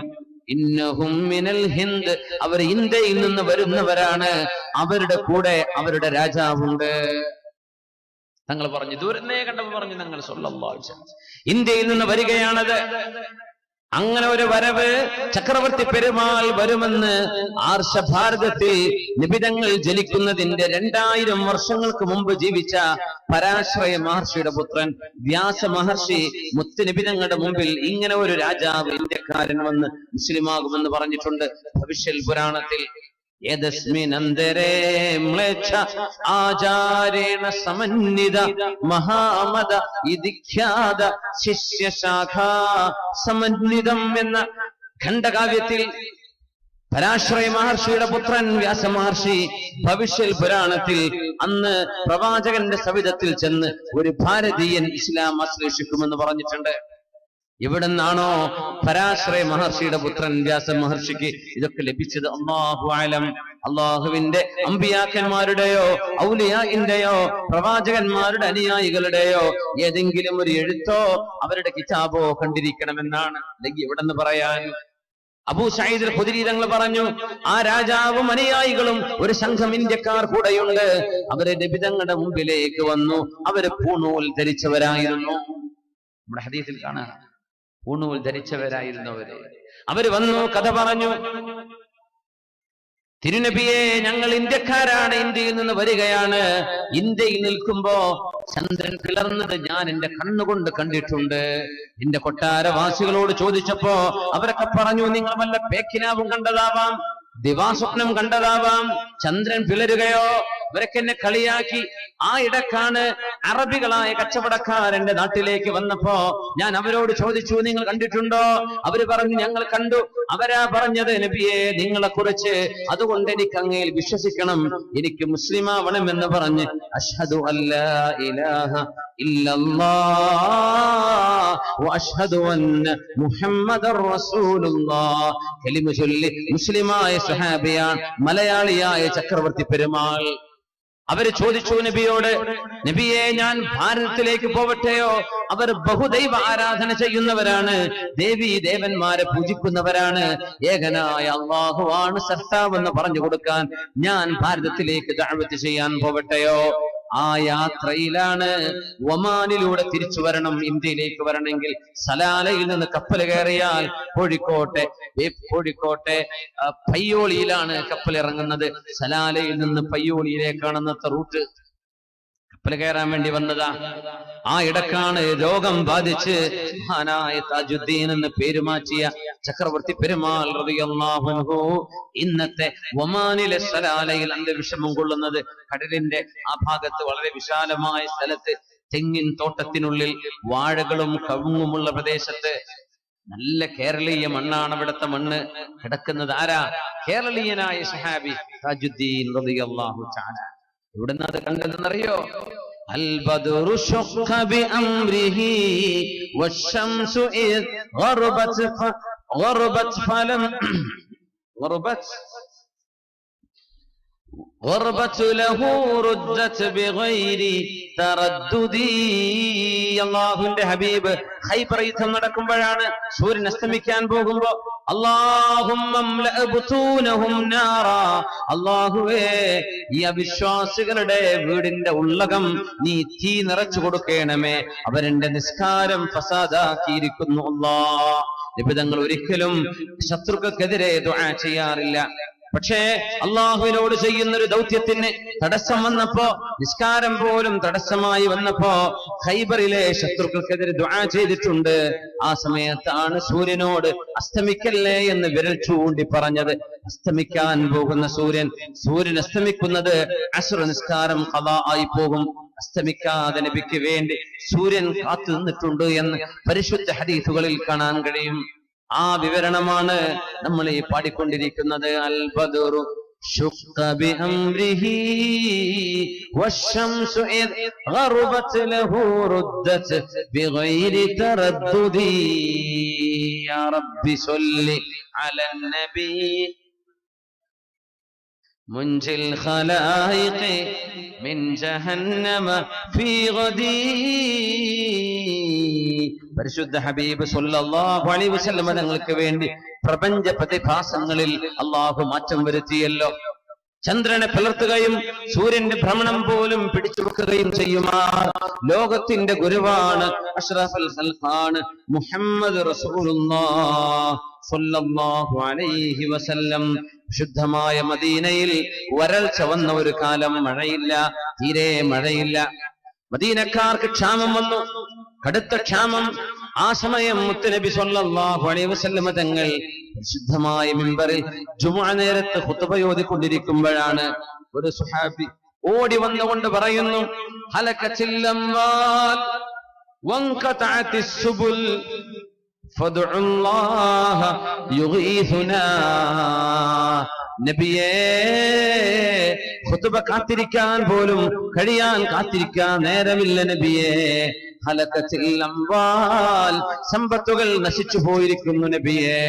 ഇന്നഹും മിനൽ ഹിന്ദ്, അവർ ഇന്ത്യയിൽ നിന്ന് വരുന്നവരാണ്, അവരുടെ കൂടെ അവരുടെ രാജാവുണ്ട്. തങ്ങൾ പറഞ്ഞു, ദൂരന്നേ കണ്ടപ്പോൾ പറഞ്ഞു, ഞങ്ങൾ സ്വല്ലല്ലാഹു അലൈഹി വസല്ലം ഇന്ത്യയിൽ നിന്ന് വരികയാണത്. അങ്ങനെ ഒരു വരവ് ചക്രവർത്തി പെരുമാൾ വരുമെന്ന് ആർഷഭാരതത്തിൽ നിബിതങ്ങൾ ജനിക്കുന്നതിന്റെ 2000 വർഷങ്ങൾക്ക് മുമ്പ് ജീവിച്ച പരാശ്രയ മഹർഷിയുടെ പുത്രൻ വ്യാസ മഹർഷി മുത്തുനിബിതങ്ങളുടെ മുമ്പിൽ ഇങ്ങനെ ഒരു രാജാവ് ഇന്ത്യക്കാരൻ വന്ന് മുസ്ലിമാകുമെന്ന് പറഞ്ഞിട്ടുണ്ട് ഭവിഷ്യൽ പുരാണത്തിൽ. യദസ്മിനന്തരേ മ്ലേച്ഛ ആചാരേണ സമന്വിത മഹാമത ഇതിഖ്യാത ശിഷ്യശാഖാ സമന്വിതം എന്ന ഖണ്ഡകാവ്യത്തിൽ പരാശ്രയ മഹർഷിയുടെ പുത്രൻ വ്യാസ മഹർഷി ഭവിഷ്യൽ പുരാണത്തിൽ അന്ന് പ്രവാചകന്റെ സവിധത്തിൽ ചെന്ന് ഒരു ഭാരതീയൻ ഇസ്ലാം ആശ്ലേഷിക്കുമെന്ന് പറഞ്ഞിട്ടുണ്ട്. എവിടെന്നാണോ പരാശ്രയ മഹർഷിയുടെ പുത്രൻ വ്യാസ മഹർഷിക്ക് ഇതൊക്കെ ലഭിച്ചത്? അല്ലാഹു അലം. അള്ളാഹുവിന്റെ അമ്പിയാക്കന്മാരുടെയോ ഔലിയാഇന്റെയോ പ്രവാചകന്മാരുടെ അനുയായികളുടെയോ ഏതെങ്കിലും ഒരു എഴുത്തോ അവരുടെ കിതാബോ കണ്ടിരിക്കണമെന്നാണ്. അല്ലെങ്കിൽ എവിടെന്ന് പറയാൻ? അബൂ സഈദ് അൽ ഖുദ്രി തങ്ങൾ പറഞ്ഞു, ആ രാജാവും അനുയായികളും ഒരു സംഘം ഇന്ത്യക്കാർ കൂടെയുണ്ട്. അവരെ നബി തങ്ങളുടെ മുമ്പിലേക്ക് വന്നു. അവര് പൂണൂൽ ധരിച്ചവരായിരുന്നു. നമ്മുടെ ഹദീസിൽ കാണാം, പൂണൂൽ ധരിച്ചവരായിരുന്നവര്. അവര് വന്നു, കഥ പറഞ്ഞു, തിരുനബിയെ, ഞങ്ങൾ ഇന്ത്യക്കാരാണ്, ഇന്ത്യയിൽ നിന്ന് വരികയാണ്. ഇന്ത്യയിൽ നിൽക്കുമ്പോ ചന്ദ്രൻ പിളർന്നത് ഞാൻ എന്റെ കണ്ണുകൊണ്ട് കണ്ടിട്ടുണ്ട്. എന്റെ കൊട്ടാരവാസികളോട് ചോദിച്ചപ്പോ അവരൊക്കെ പറഞ്ഞു, നിങ്ങൾ വല്ല പേക്കിനാവും കണ്ടതാവാം, ദിവാസ്വപ്നം കണ്ടതാവാം. ചന്ദ്രൻ പിളരുകയോ അവരൊക്കെ എന്നെ കളിയാക്കി. ആ ഇടക്കാണ് അറബികളായ കച്ചവടക്കാരന്റെ നാട്ടിലേക്ക് വന്നപ്പോ ഞാൻ അവരോട് ചോദിച്ചു, നിങ്ങൾ കണ്ടിട്ടുണ്ടോ? അവര് പറഞ്ഞു, ഞങ്ങൾ കണ്ടു. അവരാ പറഞ്ഞത്, നബിയെ നിങ്ങളെ കുറിച്ച്, അതുകൊണ്ട് എനിക്ക് അങ്ങയിൽ വിശ്വസിക്കണം, എനിക്ക് മുസ്ലിമാവണം എന്ന് പറഞ്ഞ് അഷ്ഹദു അല്ലാ ഇലാഹ ഇല്ലല്ലാഹ് വഅഷ്ഹദു അന്ന മുഹമ്മദർ റസൂലുള്ളാഹ് കലിമ ചൊല്ലി മുസ്ലിമായ സ്വഹാബിയാണ് മലയാളിയായ ചക്രവർത്തി പെരുമാൾ. അവര് ചോദിച്ചു നബിയോട്, നബിയെ ഞാൻ ഭാരതത്തിലേക്ക് പോവട്ടെയോ? അവർ ബഹുദൈവ ആരാധന ചെയ്യുന്നവരാണ്, ദേവീ ദേവന്മാരെ പൂജിക്കുന്നവരാണ്, ഏകനായ അല്ലാഹുവാണ് സത്താവെന്ന് പറഞ്ഞു കൊടുക്കാൻ ഞാൻ ഭാരതത്തിലേക്ക് ദഅവത്ത് ചെയ്യാൻ പോവട്ടെയോ? ആ യാത്രയിലാണ് ഒമാനിലൂടെ തിരിച്ചു വരണം. ഇന്ത്യയിലേക്ക് വരണമെങ്കിൽ സലാലയിൽ നിന്ന് കപ്പൽ കയറിയാൽ കോഴിക്കോട്ടെ പയ്യോളിയിലാണ് കപ്പൽ ഇറങ്ങുന്നത്. സലാലയിൽ നിന്ന് പയ്യോളിയിലേക്കാണ് അന്നത്തെ റൂട്ട്. കപ്പൽ കയറാൻ വേണ്ടി വന്നതാ. ആ ഇടക്കാണ് രോഗം ബാധിച്ച് മഹാനായ താജുദ്ദീൻ എന്ന് പേര് മാറ്റിയ ചക്രവർത്തി പെരുമാൾ റളിയല്ലാഹു അൻഹു ഇന്നത്തെ ഒമാനിലെ സലാലയിൽ അന്തരീക്ഷമം കൊള്ളുന്നത്. കടലിന്റെ ആ ഭാഗത്ത് വളരെ വിശാലമായ സ്ഥലത്ത് തെങ്ങിൻ തോട്ടത്തിനുള്ളിൽ വാഴകളും കവുങ്ങുമുള്ള പ്രദേശത്ത് നല്ല കേരളീയ മണ്ണാണ് അവിടുത്തെ മണ്ണ്. കിടക്കുന്നത് ആരാ? കേരളീയനായ സഹാബി താജുദ്ദീൻ റളിയല്ലാഹു തആല. എവിടുന്ന് അത് കണ്ടതെന്നറിയോ? അൽ ബദറു ശഖ ബി അംരിഹി വശംസു ഇദ് غربت فلم غربت له ردت بغير تردد. അല്ലാഹുവിന്റെ ഹബീബ് ഖൈബർ യുദ്ധം നടക്കുമ്പോഴാണ്, സൂര്യൻ അസ്തമിക്കാൻ പോകുമ്പോ അല്ലാഹുവേ ഈ അവിശ്വാസികളുടെ വീടിന്റെ ഉള്ളകം നീ തീ നിറച്ചു കൊടുക്കണമേ, അവരെന്റെ നിസ്കാരം ഫസാദാക്കിയിരിക്കുന്നു. അല്ലാഹ് നിബിധങ്ങൾ ഒരിക്കലും ശത്രുക്കൾക്കെതിരെ ദുആ ചെയ്യാറില്ല. പക്ഷേ അള്ളാഹുവിനോട് ചെയ്യുന്ന ഒരു ദൗത്യത്തിന് തടസ്സം വന്നപ്പോ, നിസ്കാരം പോലും തടസ്സമായി വന്നപ്പോ ഖൈബറിലെ ശത്രുക്കൾക്കെതിരെ ദുആ ചെയ്തിട്ടുണ്ട്. ആ സമയത്താണ് സൂര്യനോട് അസ്തമിക്കല്ലേ എന്ന് വിരൽ ചൂണ്ടി പറഞ്ഞത്. അസ്തമിക്കാൻ പോകുന്ന സൂര്യൻ അസ്തമിക്കുന്നത് അസ്ർ നിസ്കാരം ഖളാ ആയി പോകും. അസ്തമിക്കാതെ നബിക്ക് വേണ്ടി സൂര്യൻ കാത്തു നിന്നിട്ടുണ്ട് എന്ന് പരിശുദ്ധ ഹദീസുകളിൽ കാണാൻ കഴിയും. ആ വിവരണമാണ് നമ്മൾ ഈ പാടിക്കൊണ്ടിരിക്കുന്നത്. അൽ ബദറു ശഖ ബി അംരിഹി വശംസു ഇദ് ഗറബത് ലഹു റുദ്ദത് ബിഗൈരി തറദ്ദുദി. യാ റബ്ബി സ്വല്ലി അലൻ നബി മുൻജിൽ ഖലായിഖ മിൻ ജഹന്നമ ഫീ ഗദി. പരിശുദ്ധ ഹബീബ് സല്ലല്ലാഹു അലൈഹി വസല്ലം തങ്ങൾക്ക് വേണ്ടി പ്രപഞ്ച പ്രതിഭാസങ്ങളിൽ അല്ലാഹു മാറ്റം വരുത്തിയല്ലോ. ചന്ദ്രനെ പിളർത്തുകയും സൂര്യന്റെ ഭ്രമണം പോലും പിടിച്ചു വെക്കുകയും ചെയ്യുമാർ ലോകത്തിന്റെ ഗുരുവാണ്, അഷ്റഫുൽ ഖൽഖാണ് മുഹമ്മദ് റസൂലുള്ളാഹ് സല്ലല്ലാഹു അലൈഹി വസല്ലം. ശുദ്ധമായ മദീനയിൽ വരൾച്ച വന്ന ഒരു കാലം, മഴയില്ല, തീരെ മഴയില്ല. മദീനക്കാർക്ക് ക്ഷാമം വന്നു, കടുത്ത ക്ഷാമം. ആ സമയം മുത്തുനബി സല്ലല്ലാഹു അലൈഹി വസല്ലം തങ്ങൾ ശുദ്ധമായ മിമ്പറിൽ ജുമുഅ നേരത്ത് ഖുത്ബ ഓതിക്കൊണ്ടിരിക്കുമ്പോഴാണ് ഒരു സുഹാബി ഓടി വന്നുകൊണ്ട് പറയുന്നു, ഹലകത്തിൽ അംവാൽ വൻഖതഅത്തിസ് സുബുൽ ഫദ്ഉല്ലാഹ യുഗീസുനാ. നബിയേ, ഖുത്ബ കാത്തിരിക്കാൻ പോലും കാത്തിരിക്കാൻ നേരമില്ല നബിയേ. ഹലകത്തിൽ അംവാൽ, സമ്പത്തുകൾ നശിച്ചു പോയിരിക്കുന്നു നബിയേ.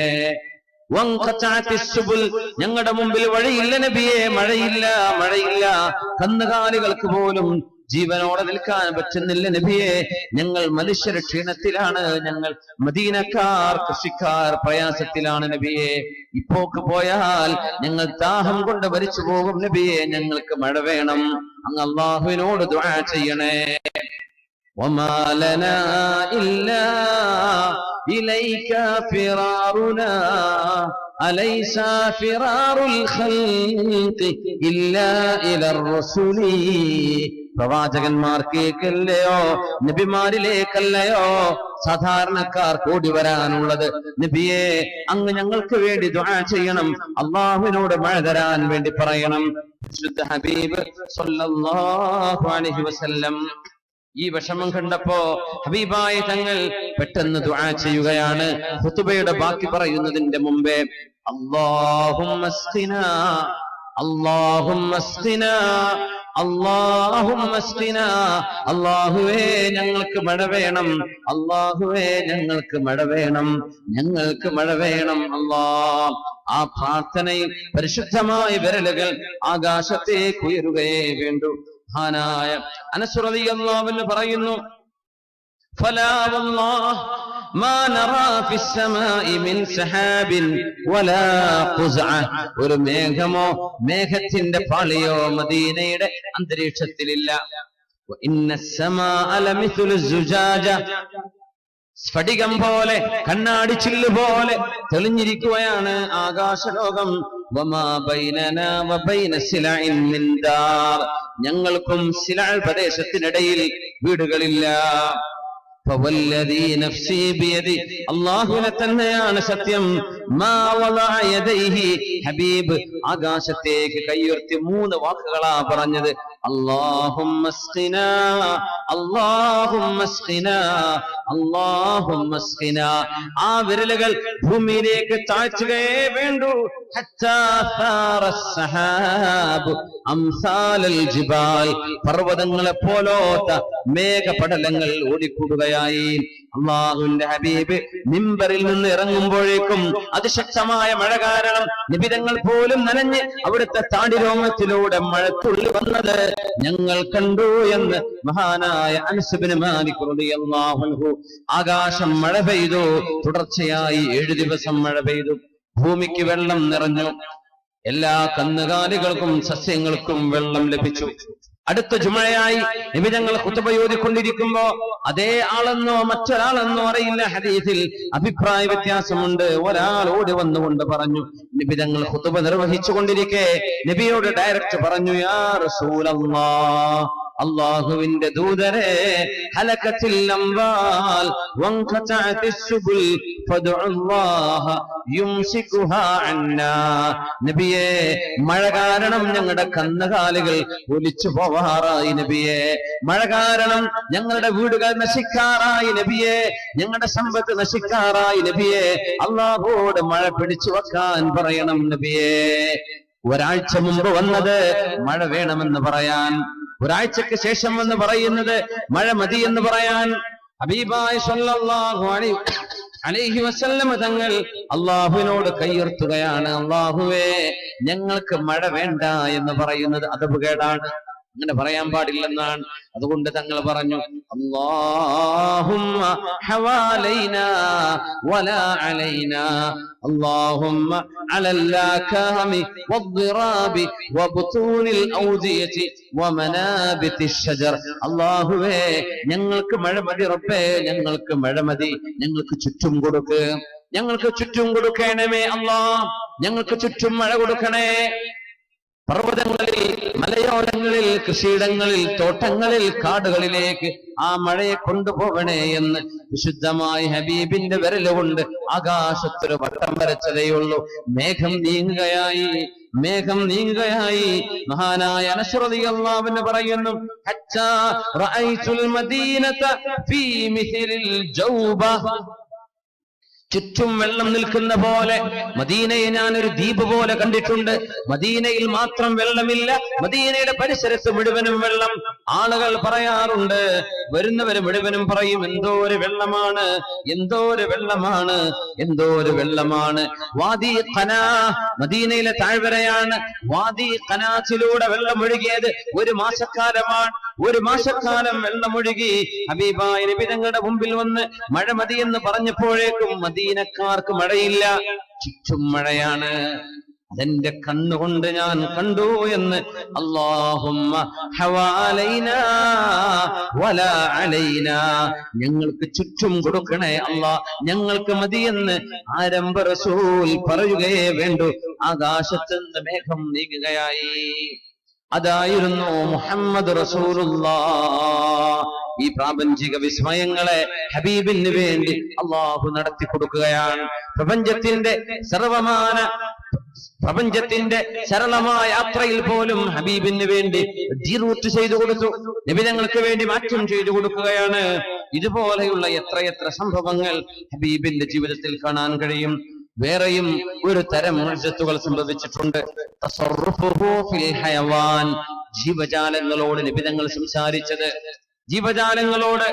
വൻഖതഅത്തിസ് സുബുൽ, ഞങ്ങളുടെ മുമ്പിൽ വഴിയില്ല നബിയേ, മഴയില്ല. കന്നുകാലികൾക്ക് പോലും ജീവനോടെ നിൽക്കാൻ പറ്റുന്നില്ല നബിയെ. ഞങ്ങൾ മനുഷ്യർ ക്ഷീണത്തിലാണ്, ഞങ്ങൾ മദീനക്കാർ കൃഷിക്കാർ പ്രയാസത്തിലാണ് നബിയെ. ഇപ്പോക്ക് പോയാൽ ഞങ്ങൾ ദാഹം കൊണ്ട് മരിച്ചു പോകും നബിയെ, ഞങ്ങൾക്ക് മഴ വേണം. അങ്ങ് അല്ലാഹുവിനോട് ദുആ ചെയ്യണേ. വമാ ലനാ ഇല്ലാ ഇലൈക ഫിറാറുനാ അലൈസ ഫിറാറുൽ ഖൽഖി ഇല്ലാ ഇലർ റസൂലി പ്രവാചകന്മാർക്കേക്കല്ലയോ നബിമാരിലേക്കല്ലയോ സാധാരണക്കാർക്ക് ഓടി വരാനുള്ളത്? നബിയെ, അങ്ങ് ഞങ്ങൾക്ക് വേണ്ടി ദുആ ചെയ്യണം, അള്ളാഹുവിനോട് മഴ തരാൻ വേണ്ടി പറയണം. വിശുദ്ധ ഹബീബ് സ്വല്ലല്ലാഹു അലൈഹി വസല്ലം ഈ വിഷമം കണ്ടപ്പോ ഹബീബായ തങ്ങൾ പെട്ടെന്ന് ദുആ ചെയ്യുകയാണ്. ഖുതുബയുടെ ബാക്കി പറയുന്നതിന്റെ മുമ്പേ അല്ലാഹുമ്മ അസ്ഖിനാ അല്ലാഹുമ്മ അസ്ഖിനാ അല്ലാഹുമ്മ അസ്ഖിനാ, അല്ലാഹുവേ ഞങ്ങൾക്ക് മഴ വേണം, അല്ലാഹുവേ ഞങ്ങൾക്ക് മഴ വേണം, ഞങ്ങൾക്ക് മഴ വേണം അല്ലാഹ്. ആ പ്രാർത്ഥനയിൽ പരിശുദ്ധമായ വിരലുകൾ ആകാശത്തേക്ക് ഉയരുകയേ വേണ്ടു. മഹാനായ അനസ് റളിയല്ലാഹു അൻഹു പറയുന്നു, ഫലാ വല്ലാഹ് മാ നറാ ഫിസ് സമാഇ മിൻ സഹാബിൻ വലാ ഖുസ്അ, ഒരു മേഘമോ മേഘത്തിന്റെ പാളിയോ മദീനയുടെ അന്തരീക്ഷത്തിലില്ല. വഇന്നസ് സമാഅ ലമിസ്ലു സുജാജ, സ്ഫടികം പോലെ കണ്ണാടി ചില്ല് പോലെ തെളിഞ്ഞിരിക്കുകയാണ് ആകാശലോകം. വമാ ബൈനനാ വബൈന സിലഇൻ മിൻ ദാർ, ഞങ്ങൾക്കും സിലഅ പ്രദേശത്തിനിടയിൽ വീടുകളില്ല. ഫവല്ലദീ നഫ്സി ബിയദി, അല്ലാഹുവിനെ തന്നെയാണ് സത്യം. മാ വദഅ യദൈഹി, ഹബീബ് ആകാശത്തേക്ക് കൈയുയർത്തി 3 വാക്കുകളാ പറഞ്ഞത്. അല്ലാഹുമ്മ അസ്ഖിനാ അല്ലാഹുമ്മ അസ്ഖിനാ അല്ലാഹുമ്മ അസ്ഖിനാ. ആ വിരലുകൾ ഭൂമിയിലേക്ക് താഴ്ത്തുകയേ വേണ്ടൂ. ഹത്താ സാറസ് സഹാബ് അംസാലൽ ജിബാൽ, പർവ്വതങ്ങളെ പോലോത്ത മേഘപടലങ്ങൾ ഓടിക്കൂടുകയായി. അല്ലാഹുവിന്റെ ഹബീബ് മിമ്പറിൽ നിന്ന് ഇറങ്ങുമ്പോഴേക്കും അതിശക്തമായ മഴ കാരണം നിബിതങ്ങൾ പോലും നനഞ്ഞ് അവിടുത്തെ താടിരോമത്തിലൂടെ മഴത്തുള്ളി വന്നത് ഞങ്ങൾ കണ്ടു എന്ന് മഹാനായ അനസ് ഇബ്നു മാലിക് റളിയല്ലാഹു അൻഹു. ആകാശം മഴ പെയ്തു, തുടർച്ചയായി 7 ദിവസം മഴ പെയ്തു. ഭൂമിക്ക് വെള്ളം നിറഞ്ഞു, എല്ലാ കന്നുകാലികൾക്കും സസ്യങ്ങൾക്കും വെള്ളം ലഭിച്ചു. അടുത്ത ജുമഅയായി നബി തങ്ങൾ ഖുതുബ ഓതിക്കൊണ്ടിരിക്കുമ്പോ അതേ ആളെന്നോ മറ്റൊരാളെന്നോ അറിയില്ല, ഹദീസിൽ അഭിപ്രായ വ്യത്യാസമുണ്ട്. ഒരാൾ ഓടി വന്നുകൊണ്ട് പറഞ്ഞു, നബി തങ്ങൾ ഖുതുബ നിർവഹിച്ചു കൊണ്ടിരിക്കെ നബിയോട് ഡയറക്റ്റ് പറഞ്ഞു, യാ റസൂലല്ലാഹ്, അല്ലാഹുവിന്റെ ദൂതരെ, ഹലകത്തിൽ അംവാൽ വൻഖതഅതിസ് സുബുൽ ഫദ്ഉല്ലാഹ യുംസികുഹാ അന്നാ. നബിയേ, മഴ കാരണം ഞങ്ങളുടെ കന്നുകാലികൾ ഒലിച്ചു പോവാറായി നബിയേ, മഴ കാരണം ഞങ്ങളുടെ വീടുകൾ നശിക്കാറായി നബിയേ, ഞങ്ങളുടെ സമ്പത്ത് നശിക്കാറായി നബിയേ, അല്ലാഹുവോട് മഴ പിടിച്ചു വെക്കാൻ പറയണം നബിയേ. ഒരാഴ്ച മുമ്പ് വന്നത് മഴ വേണമെന്ന് പറയാൻ, ഒരാഴ്ചക്ക് ശേഷം എന്ന് പറയുന്നത് മഴ മതി എന്ന് പറയാൻ ഹബീബായ സ്വല്ലല്ലാഹു അലൈഹി വസല്ലം തങ്ങൾ അല്ലാഹുവിനോട് കൈയുയർത്തുകയാണ്. അല്ലാഹുവേ, ഞങ്ങൾക്ക് മഴ വേണ്ട എന്ന് പറയുന്നത് അദബുകേടാണ്, അങ്ങനെ പറയാൻ പാടില്ലെന്നാണ്. അതുകൊണ്ട് തങ്ങൾ പറഞ്ഞു, അല്ലാഹുമ്മ ഹവാലൈനാ വലാ അലൈനാ, അല്ലാഹുമ്മ അലൽ ലാകാമി വദ്ദിറാബി വബുതൂനിൽ ഔദിയതി വമനാബിതിശ് ശജർ. അല്ലാഹുവേ, ഞങ്ങൾക്ക് മഴ മതി റബ്ബേ, ഞങ്ങൾക്ക് മഴ മതി, ഞങ്ങൾക്ക് ചുറ്റും കൊടുക്ക്, ഞങ്ങൾക്ക് ചുറ്റും കൊടുക്കണമേ അല്ലാഹ്, ഞങ്ങൾക്ക് ചുറ്റും മഴ കൊടുക്കണേ. പർവ്വതങ്ങളിൽ, മലയോരങ്ങളിൽ, കൃഷിയിടങ്ങളിൽ, തോട്ടങ്ങളിൽ, കാടുകളിലേക്ക് ആ മഴയെ കൊണ്ടുപോകണേ എന്ന് വിശുദ്ധമായ ഹബീബിന്റെ വിരലുകൊണ്ട് ആകാശത്തൊരു വട്ടം വരച്ചതേയുള്ളൂ. മേഘം നീങ്ങുകയായി, മേഘം നീങ്ങുകയായി. മഹാനായ അനസ് റളിയല്ലാഹു അൻഹു പറയുന്നു, ഹത്താ റഅയ്തുൽ മദീനത ഫീ മിസ്ലിൽ ജൗബ, ചുറ്റും വെള്ളം നിൽക്കുന്ന പോലെ മദീനയെ ഞാൻ ഒരു ദ്വീപ് പോലെ കണ്ടിട്ടുണ്ട്. മദീനയിൽ മാത്രം വെള്ളമില്ല, മദീനയുടെ പരിസരത്ത് മുഴുവനും വെള്ളം. ആളുകൾ പറയാറുണ്ട്, വരുന്നവര് മുഴുവനും പറയും, എന്തോ ഒരു വെള്ളമാണ്, എന്തോ ഒരു വെള്ളമാണ്, എന്തോ ഒരു വെള്ളമാണ്. വാദി ഖനാ, മദീനയിലെ താഴ്വരയാണ്. വാദി ഖനാത്തിലൂടെ വെള്ളം ഒഴുകിയത് 1 മാസക്കാലമാണ്. 1 മാസക്കാലം വെള്ളമൊഴുകി ഹബീബായ നബി തങ്ങളുടെ മുമ്പിൽ വന്ന് മഴ മതി എന്ന് പറഞ്ഞപ്പോഴേക്കും മദീനക്കാർക്ക് മഴയില്ല, ചുറ്റും മഴയാണ്. അതെന്റെ കണ്ണുകൊണ്ട് ഞാൻ കണ്ടു എന്ന്. അല്ലാഹുമ്മ ഹവാലൈനാ വലാ അലൈനാ, ഞങ്ങൾക്ക് ചുറ്റും കൊടുക്കണേ അല്ലാ, ഞങ്ങൾക്ക് മതിയെന്ന് ആരംഭ റസൂൽ പറയുകയേ വേണ്ടു. ആകാശത്ത് നിന്ന് മേഘം നീങ്ങുകയായി. അതായിരുന്നു മുഹമ്മദ് റസൂലുള്ളാഹ്. ഈ പ്രാപഞ്ചിക വിസ്മയങ്ങളെ ഹബീബിന് വേണ്ടി അള്ളാഹു നടത്തി കൊടുക്കുകയാണ്. പ്രപഞ്ചത്തിന്റെ സരളമായ യാത്രയിൽ പോലും ഹബീബിന് വേണ്ടി ഡീറൂട്ട് ചെയ്തു കൊടുത്തു, നബിതങ്ങൾക്ക് വേണ്ടി മാറ്റം ചെയ്തു കൊടുക്കുകയാണ്. ഇതുപോലെയുള്ള എത്രയെത്ര സംഭവങ്ങൾ ഹബീബിന്റെ ജീവിതത്തിൽ കാണാൻ കഴിയും. വേറെയും ഒരു തരം മുഅ്ജിസത്തുകൾ സംഭവിച്ചിട്ടുണ്ട്. തസറുഫുഹു ഫിൽ ഹയവാൻ, ജീവജാലങ്ങളോട് നബിതങ്ങൾ സംസാരിച്ചത്. ജീവജാലങ്ങളോട്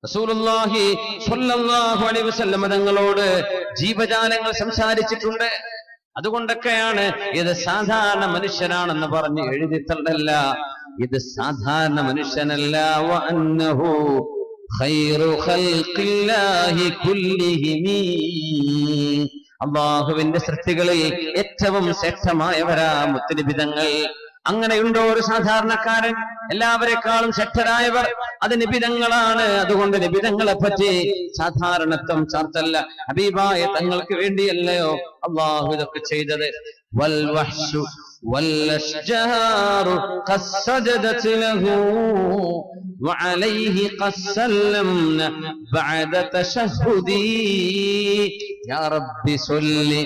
റസൂലുള്ളാഹി സ്വല്ലല്ലാഹു അലൈഹി വസല്ലം തങ്ങളോട് ജീവജാലങ്ങൾ സംസാരിച്ചിട്ടുണ്ട്. അതുകൊണ്ടൊക്കെയാണ് ഇത് സാധാരണ മനുഷ്യനാണെന്ന് പറഞ്ഞ് എഴുതിത്തള്ളല്ല. ഇത് സാധാരണ മനുഷ്യനല്ല. വഅന്നഹു ഖൈറു ഖൽഖില്ലാഹി കുല്ലിഹിം, അല്ലാഹുവിന്റെ സൃഷ്ടികളിൽ ഏറ്റവും ശ്രേഷ്ഠമായവരാ മുത്തുനബിതങ്ങൾ. അങ്ങനെയുണ്ടോ ഒരു സാധാരണക്കാരൻ? എല്ലാവരെക്കാളും ശ്രേഷ്ഠരായവർ അത് നബിതങ്ങളാണ്. അതുകൊണ്ട് നബിതങ്ങളെ പറ്റി സാധാരണത്വം ചാർത്തല്ല, ഹബീബായ തങ്ങൾക്ക് വേണ്ടിയല്ലയോ അല്ലാഹു ഇതൊക്കെ ചെയ്തത്. വൽ വഹ്ശു വൽ അശ്ജാറു ഖസ്സജദത് ലഹു വഅലൈഹി ഖസ്സല്ലംന ബഅദ തശഹുദി യാ റബ്ബി സല്ലി